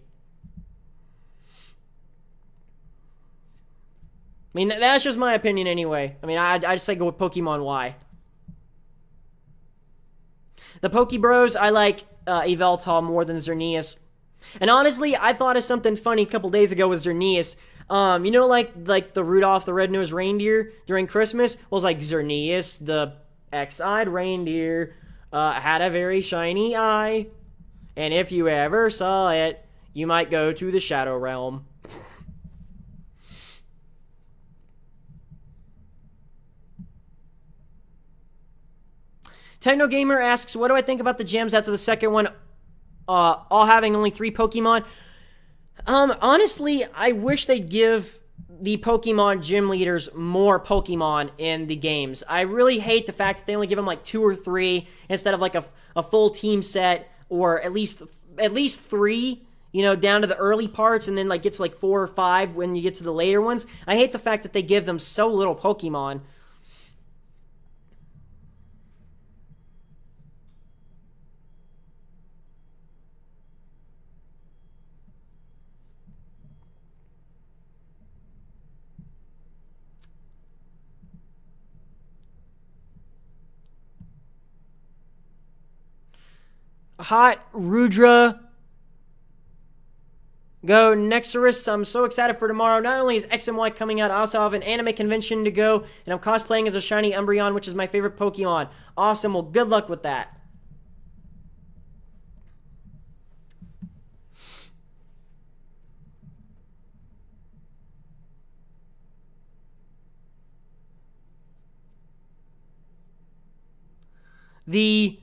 I mean, that's just my opinion anyway. I mean, I just say go with Pokemon Y. The Pokebros, I like Yveltal more than Xerneas. And honestly, I thought of something funny a couple days ago with Xerneas. You know, like the Rudolph the Red-Nosed Reindeer during Christmas? Was like Xerneas, the X-eyed reindeer, had a very shiny eye. And if you ever saw it, you might go to the Shadow Realm. TechnoGamer asks, what do I think about the gems after the second one, all having only 3 Pokemon? Honestly, I wish they'd give the Pokemon gym leaders more Pokemon in the games. I really hate the fact that they only give them like 2 or 3 instead of like a full team set, or at least 3, you know, down to the early parts, and then like gets like 4 or 5 when you get to the later ones. I hate the fact that they give them so little Pokemon. Hot Rudra. Go Nexorus. I'm so excited for tomorrow. Not only is X and Y coming out, I also have an anime convention to go, and I'm cosplaying as a shiny Umbreon, which is my favorite Pokemon. Awesome. Well, good luck with that. The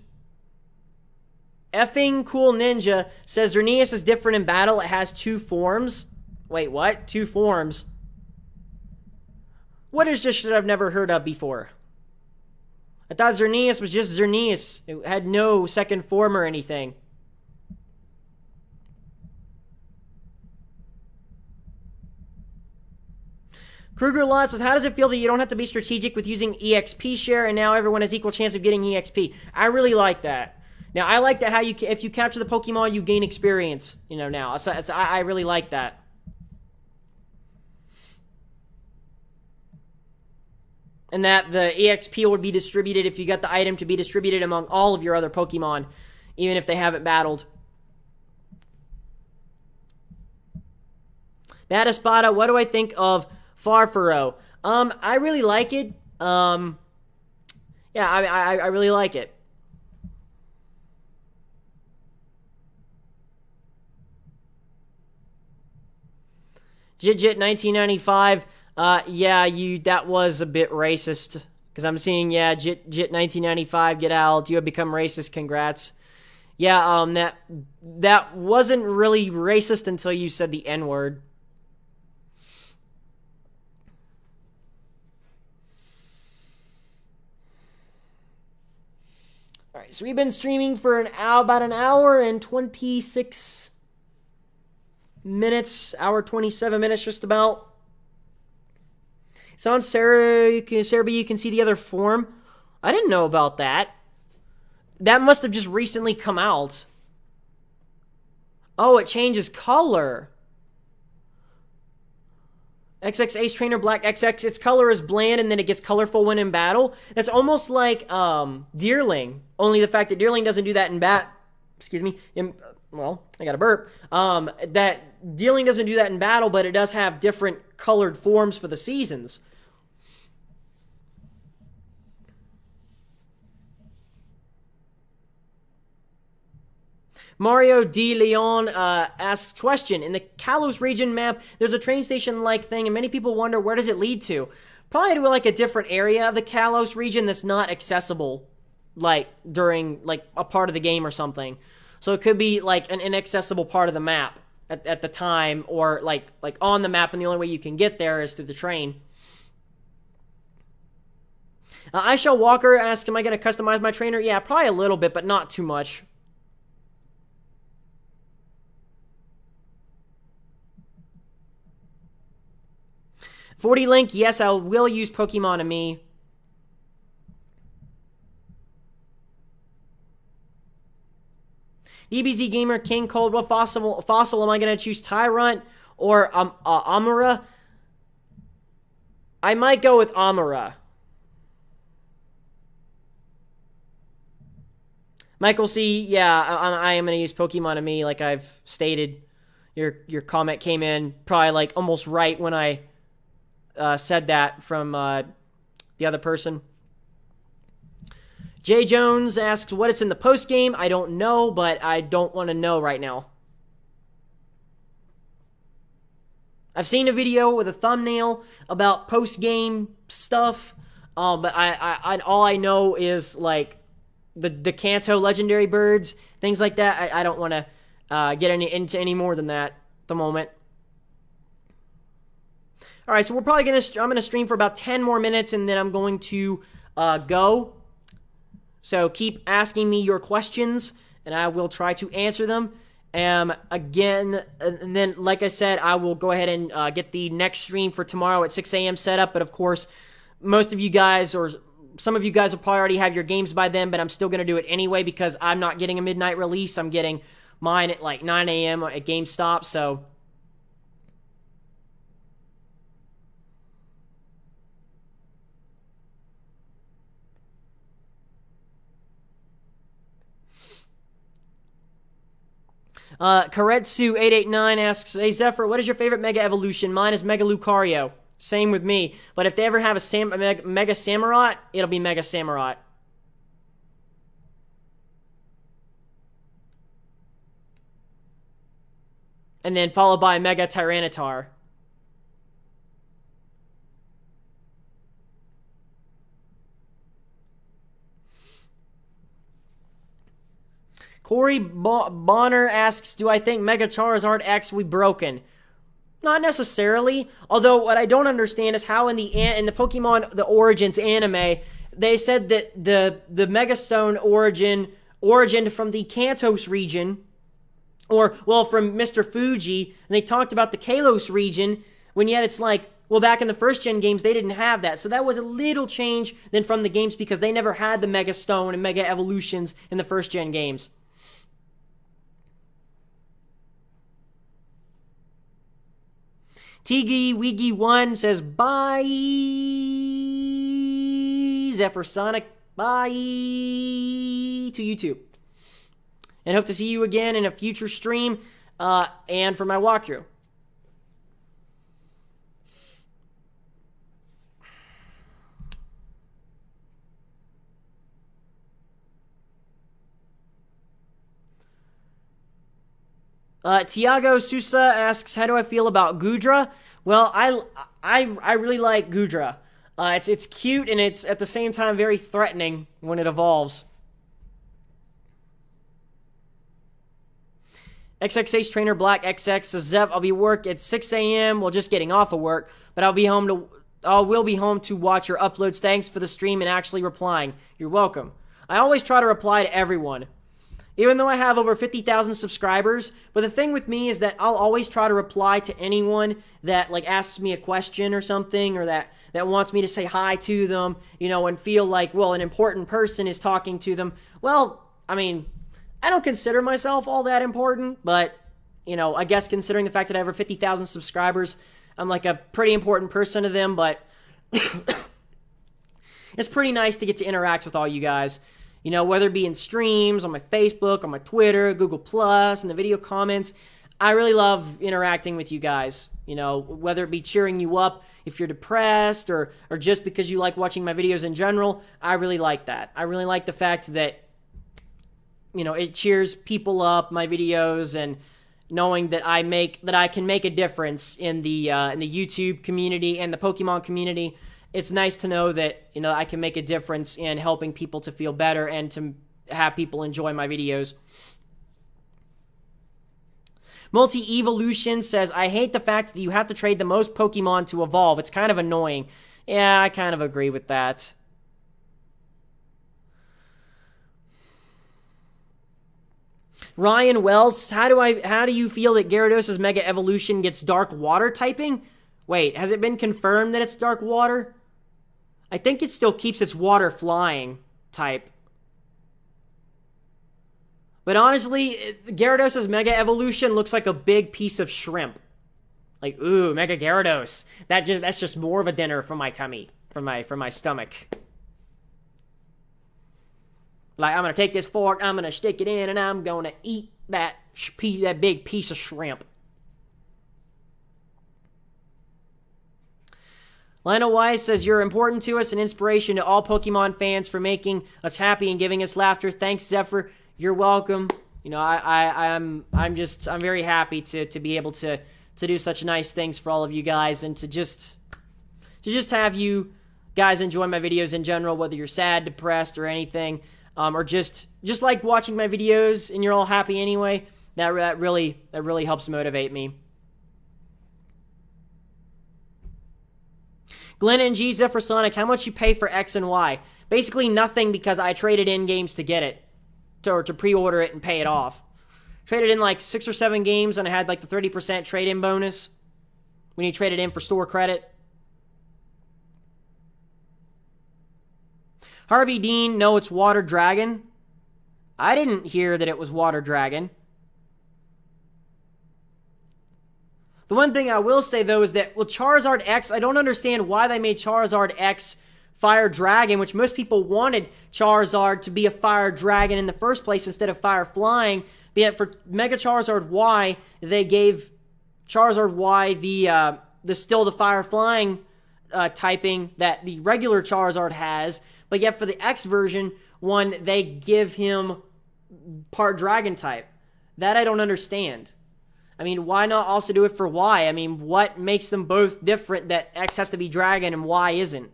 effing cool ninja says Xerneas is different in battle. It has 2 forms. Wait, what? 2 forms? What is this shit I've never heard of before? I thought Xerneas was just Xerneas. It had no second form or anything. Kruger Lot says, how does it feel that you don't have to be strategic with using EXP share and now everyone has equal chance of getting EXP? I really like that. Now, I like that how you, if you capture the Pokemon, you gain experience, you know, now. So, I really like that. And that the EXP would be distributed if you got the item to be distributed among all of your other Pokemon, even if they haven't battled. Bad Espada, what do I think of Farfaro? I really like it. Yeah, I really like it. Jit 1995, yeah, that was a bit racist. Because I'm seeing, yeah, Jit 1995, get out, you have become racist, congrats. Yeah, that wasn't really racist until you said the N-word. Alright, so we've been streaming for about an hour and 26 minutes, hour 27 minutes just about. It's on Sarah, you can see the other form. I didn't know about that. That must have just recently come out. Oh, it changes color. XX Ace Trainer Black XX, its color is bland and then it gets colorful when in battle. That's almost like Deerling, only the fact that Deerling doesn't do that in well, I got a burp. That Deerling doesn't do that in battle, but it does have different colored forms for the seasons. Mario D. Leon asks, question, in the Kalos region map, there's a train station-like thing, and many people wonder, where does it lead to? Probably to, like, a different area of the Kalos region that's not accessible, like, during, like, a part of the game or something. So it could be, like, an inaccessible part of the map at the time, or, like on the map, and the only way you can get there is through the train. Aisha Walker asks, am I going to customize my trainer? Yeah, probably a little bit, but not too much. Link, yes, I will use Pokemon to me. DBZ Gamer King Cold, what fossil am I going to choose? Tyrunt or Amara? I might go with Amara. Michael C, yeah, I am going to use Pokemon to me, like I've stated. Your comment came in probably like almost right when I said that from the other person. Jay Jones asks, what is in the post-game? I don't know, but I don't want to know right now. I've seen a video with a thumbnail about post-game stuff, but all I know is, like, the Kanto legendary birds, things like that. I don't want to get into any more than that at the moment. All right, so we're probably I'm going to stream for about 10 more minutes, and then I'm going to go. So keep asking me your questions, and I will try to answer them. Again, and then, like I said, I will go ahead and get the next stream for tomorrow at 6 a.m. set up. But, of course, most of you guys, or some of you guys will probably already have your games by then, but I'm still going to do it anyway because I'm not getting a midnight release. I'm getting mine at, like, 9 a.m. at GameStop, so... Karetsu889 asks, hey Zephyr, what is your favorite Mega Evolution? Mine is Mega Lucario. Same with me. But if they ever have a Mega Samurott, it'll be Mega Samurott. And then followed by Mega Tyranitar. Corey Bonner asks, do I think Mega Charizard X will be broken? Not necessarily. Although what I don't understand is how in the Pokemon The Origins anime, they said that the Mega Stone origined from the Kantos region, or, well, from Mr. Fuji, and they talked about the Kalos region, when yet it's like, well, back in the first-gen games, they didn't have that. So that was a little change than from the games because they never had the Mega Stone and Mega Evolutions in the first-gen games. Tigi Wiggy 1 says, bye, ZephyrSonic, bye to YouTube. And hope to see you again in a future stream and for my walkthrough. Tiago Sousa asks, how do I feel about Goodra? Well, I really like Goodra. It's cute, and it's at the same time very threatening when it evolves. XXH Trainer Black XX says, Zev, I'll be at work at 6 a.m. Well, just getting off of work, but I will be home to watch your uploads. Thanks for the stream and actually replying. You're welcome. I always try to reply to everyone. Even though I have over 50,000 subscribers, but the thing with me is that I'll always try to reply to anyone that, like, asks me a question or something, or that wants me to say hi to them, you know, and feel like, well, an important person is talking to them. Well, I mean, I don't consider myself all that important, but, you know, I guess considering the fact that I have over 50,000 subscribers, I'm like a pretty important person to them, but it's pretty nice to get to interact with all you guys. You know, whether it be in streams, on my Facebook, on my Twitter, Google+, in the video comments. I really love interacting with you guys. You know, whether it be cheering you up if you're depressed or just because you like watching my videos in general. I really like that. I really like the fact that, you know, it cheers people up, my videos, and knowing that I can make a difference in the YouTube community and the Pokemon community. It's nice to know that, you know, I can make a difference in helping people to feel better and to have people enjoy my videos. Multi-Evolution says, I hate the fact that you have to trade the most Pokemon to evolve. It's kind of annoying. Yeah, I kind of agree with that. Ryan Wells, how do you feel that Gyarados' Mega Evolution gets Dark Water typing? Wait, has it been confirmed that it's Dark Water? I think it still keeps its Water Flying type. But honestly, Gyarados' Mega Evolution looks like a big piece of shrimp. Like, ooh, Mega Gyarados. That's just more of a dinner for my tummy, for my stomach. Like, I'm gonna take this fork, I'm gonna stick it in, and I'm gonna eat that big piece of shrimp. Lionel Wise says, you're important to us and inspiration to all Pokemon fans for making us happy and giving us laughter. Thanks, Zephyr. You're welcome. You know, I'm very happy to be able to do such nice things for all of you guys and to just have you guys enjoy my videos in general, whether you're sad, depressed, or anything, or just like watching my videos and you're all happy anyway. That really helps motivate me. Glenn and G, ZephyrSonic, how much you pay for X and Y? Basically nothing, because I traded in games to get it. Or to pre-order it and pay it off. Traded in like 6 or 7 games and I had like the 30% trade-in bonus when you traded in for store credit. Harvey Dean, no, it's Water Dragon. I didn't hear that it was Water Dragon. The one thing I will say, though, is that with Charizard X, I don't understand why they made Charizard X Fire Dragon, which most people wanted Charizard to be a Fire Dragon in the first place instead of Fire Flying. But yet for Mega Charizard Y, they gave Charizard Y the Fire Flying typing that the regular Charizard has. But yet for the X version one, they give him part Dragon type. That I don't understand. I mean, why not also do it for Y? I mean, what makes them both different that X has to be Dragon and Y isn't?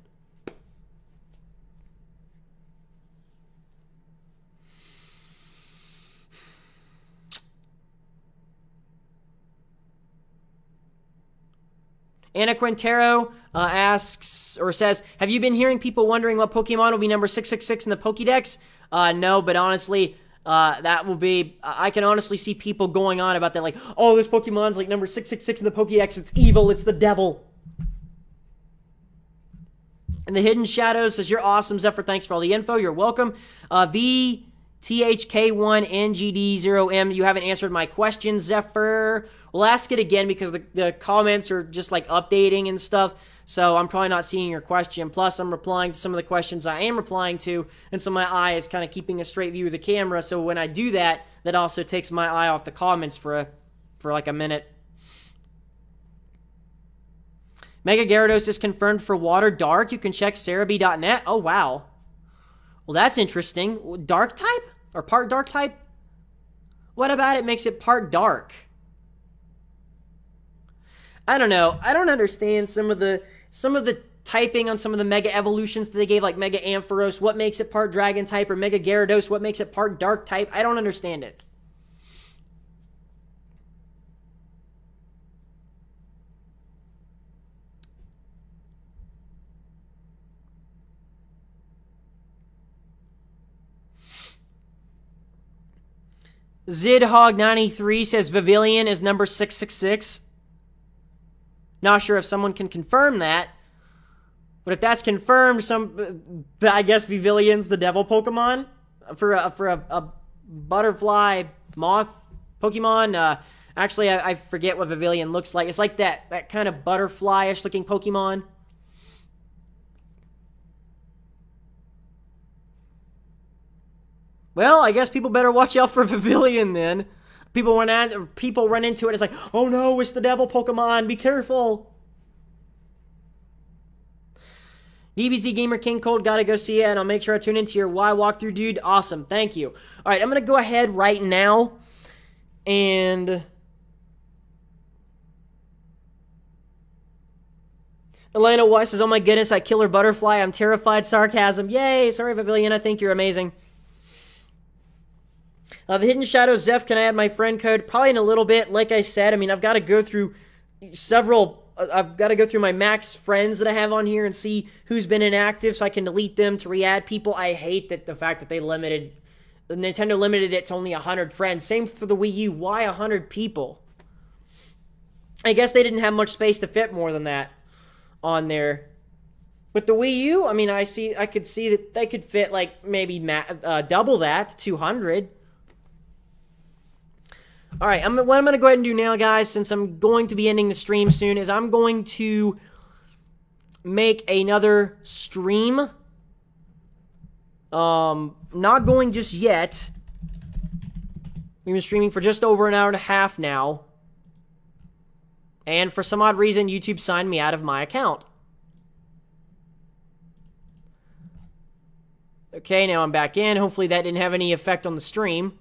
Anna Quintero asks, or says, have you been hearing people wondering what Pokemon will be number 666 in the Pokédex? No, but honestly, that will be, I can honestly see people going on about that, like, oh, this Pokemon's like number 666 in the Pokédex, it's evil, it's the devil. And the Hidden Shadows says, you're awesome, Zephyr, thanks for all the info, you're welcome. VTHK1NGD0M, you haven't answered my question, Zephyr. We'll ask it again because the comments are just like updating and stuff, so I'm probably not seeing your question. Plus, I'm replying to some of the questions I am replying to, and so my eye is kind of keeping a straight view of the camera, so when I do that, that also takes my eye off the comments for like a minute. Mega Gyarados is confirmed for Water Dark. You can check Cerebi.net. Oh, wow. Well, that's interesting. Dark type? Or part Dark type? What about it makes it part Dark? I don't know. I don't understand some of the typing on some of the Mega Evolutions that they gave, like Mega Ampharos. What makes it part Dragon type? Or Mega Gyarados, what makes it part Dark type? I don't understand it. Zidhog93 says Vivillon is number 666. Not sure if someone can confirm that. But if that's confirmed, I guess Vivillion's the devil Pokemon for a butterfly moth Pokemon. Actually, I forget what Pavilion looks like. It's like that kind of butterfly-ish looking Pokemon. Well, I guess people better watch out for Pavilion then. People run into it. It's like, oh no, it's the devil Pokemon. Be careful. DBZ Gamer King Cold, gotta go see it, and I'll make sure I tune into your Y walkthrough, dude. Awesome, thank you. All right, I'm gonna go ahead right now and Elena Weiss says, oh my goodness, that killer butterfly. I'm terrified. Sarcasm. Yay. Sorry, Pavilion. I think you're amazing. The Hidden Shadows, Zeph, can I add my friend code? Probably in a little bit. Like I said, I mean, I've got to go through I've got to go through my max friends that I have on here and see who's been inactive so I can delete them to re-add people. I hate the fact that Nintendo limited it to only 100 friends. Same for the Wii U. Why 100 people? I guess they didn't have much space to fit more than that on there. With the Wii U, I mean, I could see that they could fit like maybe double that, 200. All right, what I'm going to go ahead and do now, guys, since I'm going to be ending the stream soon, is I'm going to make another stream. Not going just yet. We've been streaming for just over an hour and a half now. And for some odd reason, YouTube signed me out of my account. Okay, now I'm back in. Hopefully that didn't have any effect on the stream.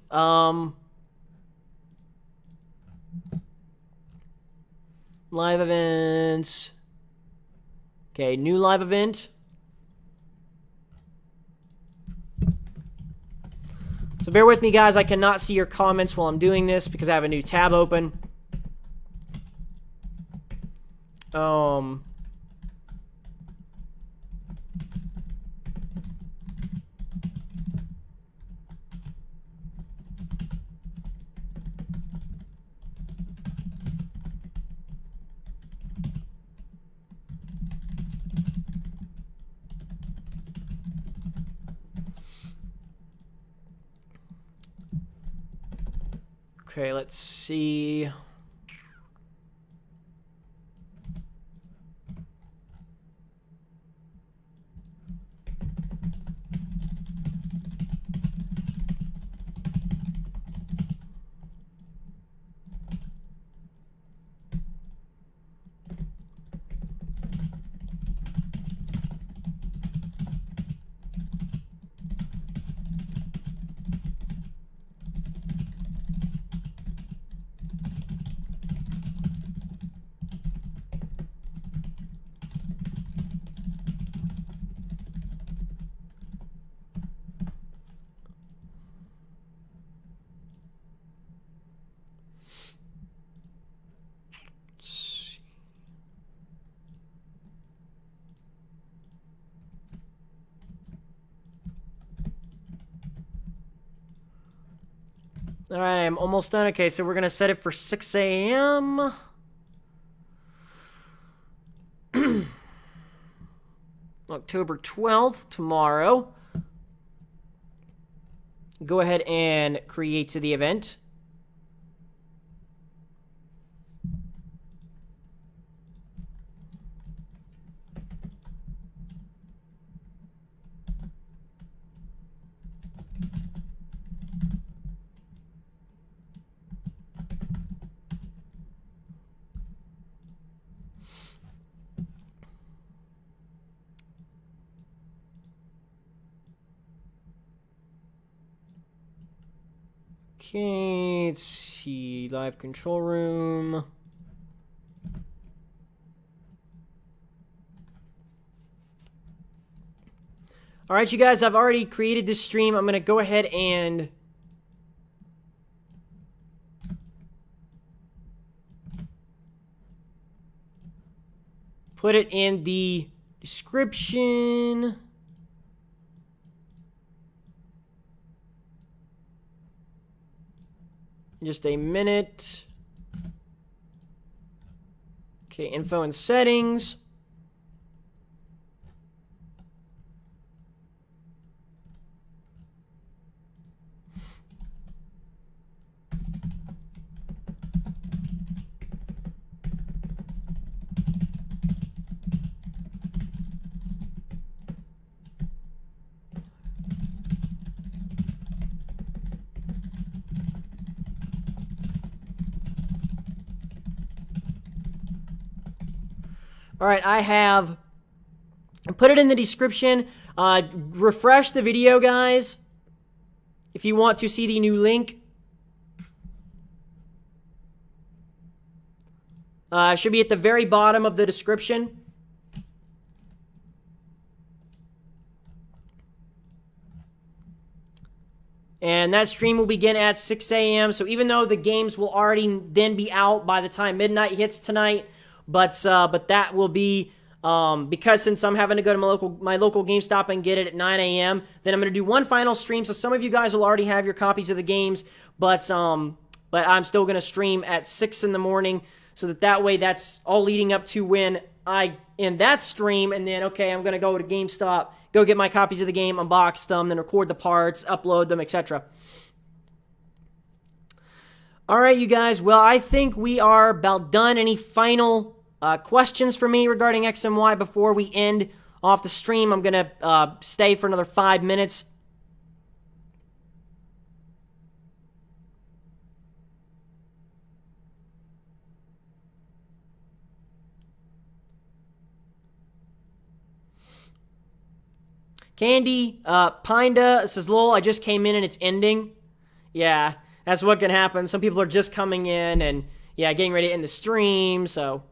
Live events. Okay, new live event. So bear with me, guys. I cannot see your comments while I'm doing this because I have a new tab open. Okay, let's see. All right, I'm almost done. Okay, so we're going to set it for 6 a.m. October 12th, tomorrow. Go ahead and create to the event. Okay, let's see, live control room. All right, you guys, I've already created this stream. I'm going to go ahead and put it in the description. Just a minute. Okay, info and settings. All right, I have put it in the description. Refresh the video, guys, if you want to see the new link. Should be at the very bottom of the description. And that stream will begin at 6 a.m. So even though the games will already then be out by the time midnight hits tonight, but that will be because since I'm having to go to my local GameStop and get it at 9 a.m., then I'm going to do one final stream. So some of you guys will already have your copies of the games, but I'm still going to stream at 6 in the morning, so that way that's all leading up to when I end that stream, and then, okay, I'm going to go to GameStop, go get my copies of the game, unbox them, then record the parts, upload them, etc. All right, you guys. Well, I think we are about done. Any final questions for me regarding X and Y before we end off the stream? I'm going to stay for another 5 minutes. Candy, Pinda says, lol, I just came in and it's ending. Yeah, that's what can happen. Some people are just coming in and, yeah, getting ready to end the stream, so.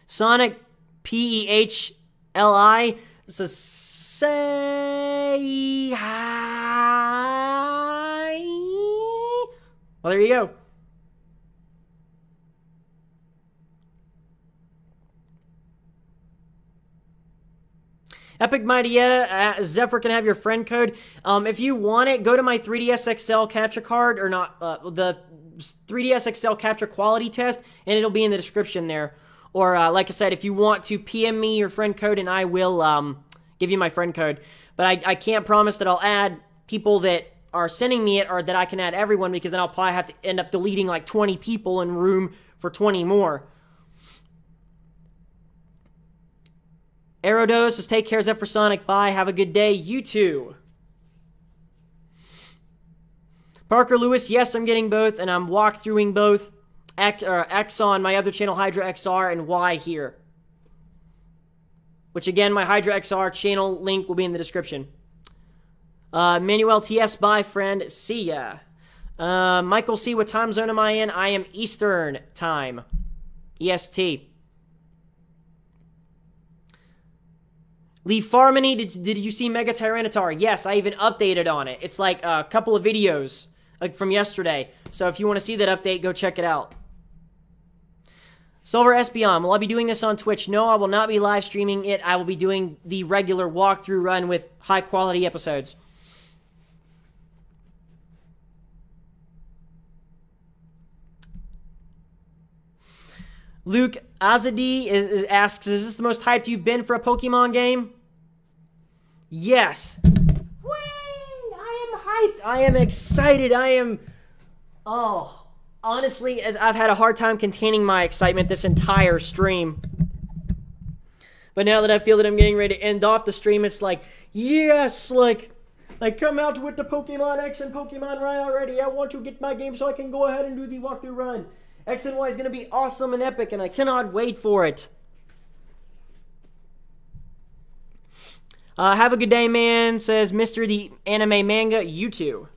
Sonic, P-E-H-L-I, says, say hi. Well, there you go. Epic Mightyetta, Zephyr can have your friend code. If you want it, go to my 3DS XL capture card, or not, the 3DS XL capture quality test, and it'll be in the description there. Or, like I said, if you want to PM me your friend code, and I will give you my friend code. But I can't promise that I'll add people that are sending me it, or that I can add everyone, because then I'll probably have to end up deleting like 20 people and room for 20 more. Aerodos says, take care, ZephyrSonic. Bye. Have a good day. You too. Parker Lewis, yes, I'm getting both, and I'm walkthroughing both. X on my other channel, Hydra XR, and Y here. Which, again, my Hydra XR channel link will be in the description. Manuel TS, bye, friend. See ya. Michael C, what time zone am I in? I am Eastern time. EST. Lee Farmany, did you see Mega Tyranitar? Yes, I even updated on it. It's like a couple of videos like from yesterday. So if you want to see that update, go check it out. Silver Espeon, will I be doing this on Twitch? No, I will not be live streaming it. I will be doing the regular walkthrough run with high quality episodes. Luke Azadi asks, is this the most hyped you've been for a Pokemon game? Yes. Whee! I am hyped. I am excited. I am... Oh, honestly, as I've had a hard time containing my excitement this entire stream. But now that I feel that I'm getting ready to end off the stream, it's like, yes, like come out with the Pokemon X and Pokemon Y already. I want to get my game so I can go ahead and do the walkthrough run. X and Y is going to be awesome and epic, and I cannot wait for it. Have a good day, man, says Mr. the Anime Manga. You too.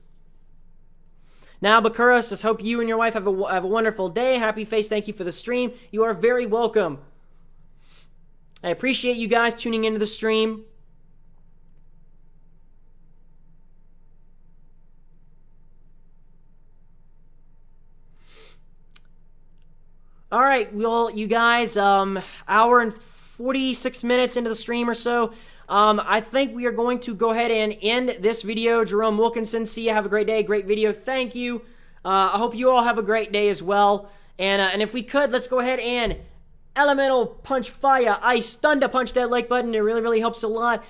Now, Bakura says, hope you and your wife have a wonderful day. Happy face, thank you for the stream. You are very welcome. I appreciate you guys tuning into the stream. All right, well, you guys, hour and 46 minutes into the stream or so, I think we are going to go ahead and end this video. Jerome Wilkinson, see you. Have a great day. Great video. Thank you. I hope you all have a great day as well. And if we could, let's go ahead and Elemental Punch Fire Ice Thunder Punch that like button. It really, really helps a lot.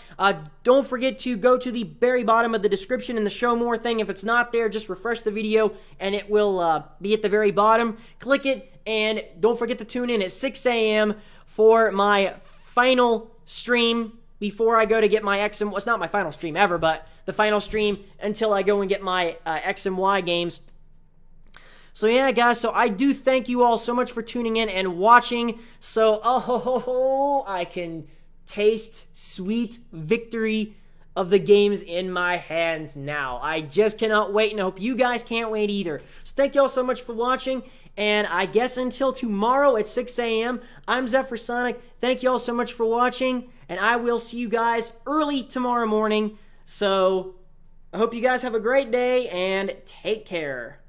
Don't forget to go to the very bottom of the description and the show more thing. If it's not there, just refresh the video and it will be at the very bottom. Click it. And don't forget to tune in at 6 a.m. for my final stream before I go to get my X and... Well, it's not my final stream ever, but the final stream until I go and get my X and Y games. So yeah, guys, so I do thank you all so much for tuning in and watching. So, I can taste sweet victory of the games in my hands now. I just cannot wait, and I hope you guys can't wait either. So thank you all so much for watching, and I guess until tomorrow at 6 a.m., I'm ZephyrSonic. Thank you all so much for watching, and I will see you guys early tomorrow morning. So I hope you guys have a great day, and take care.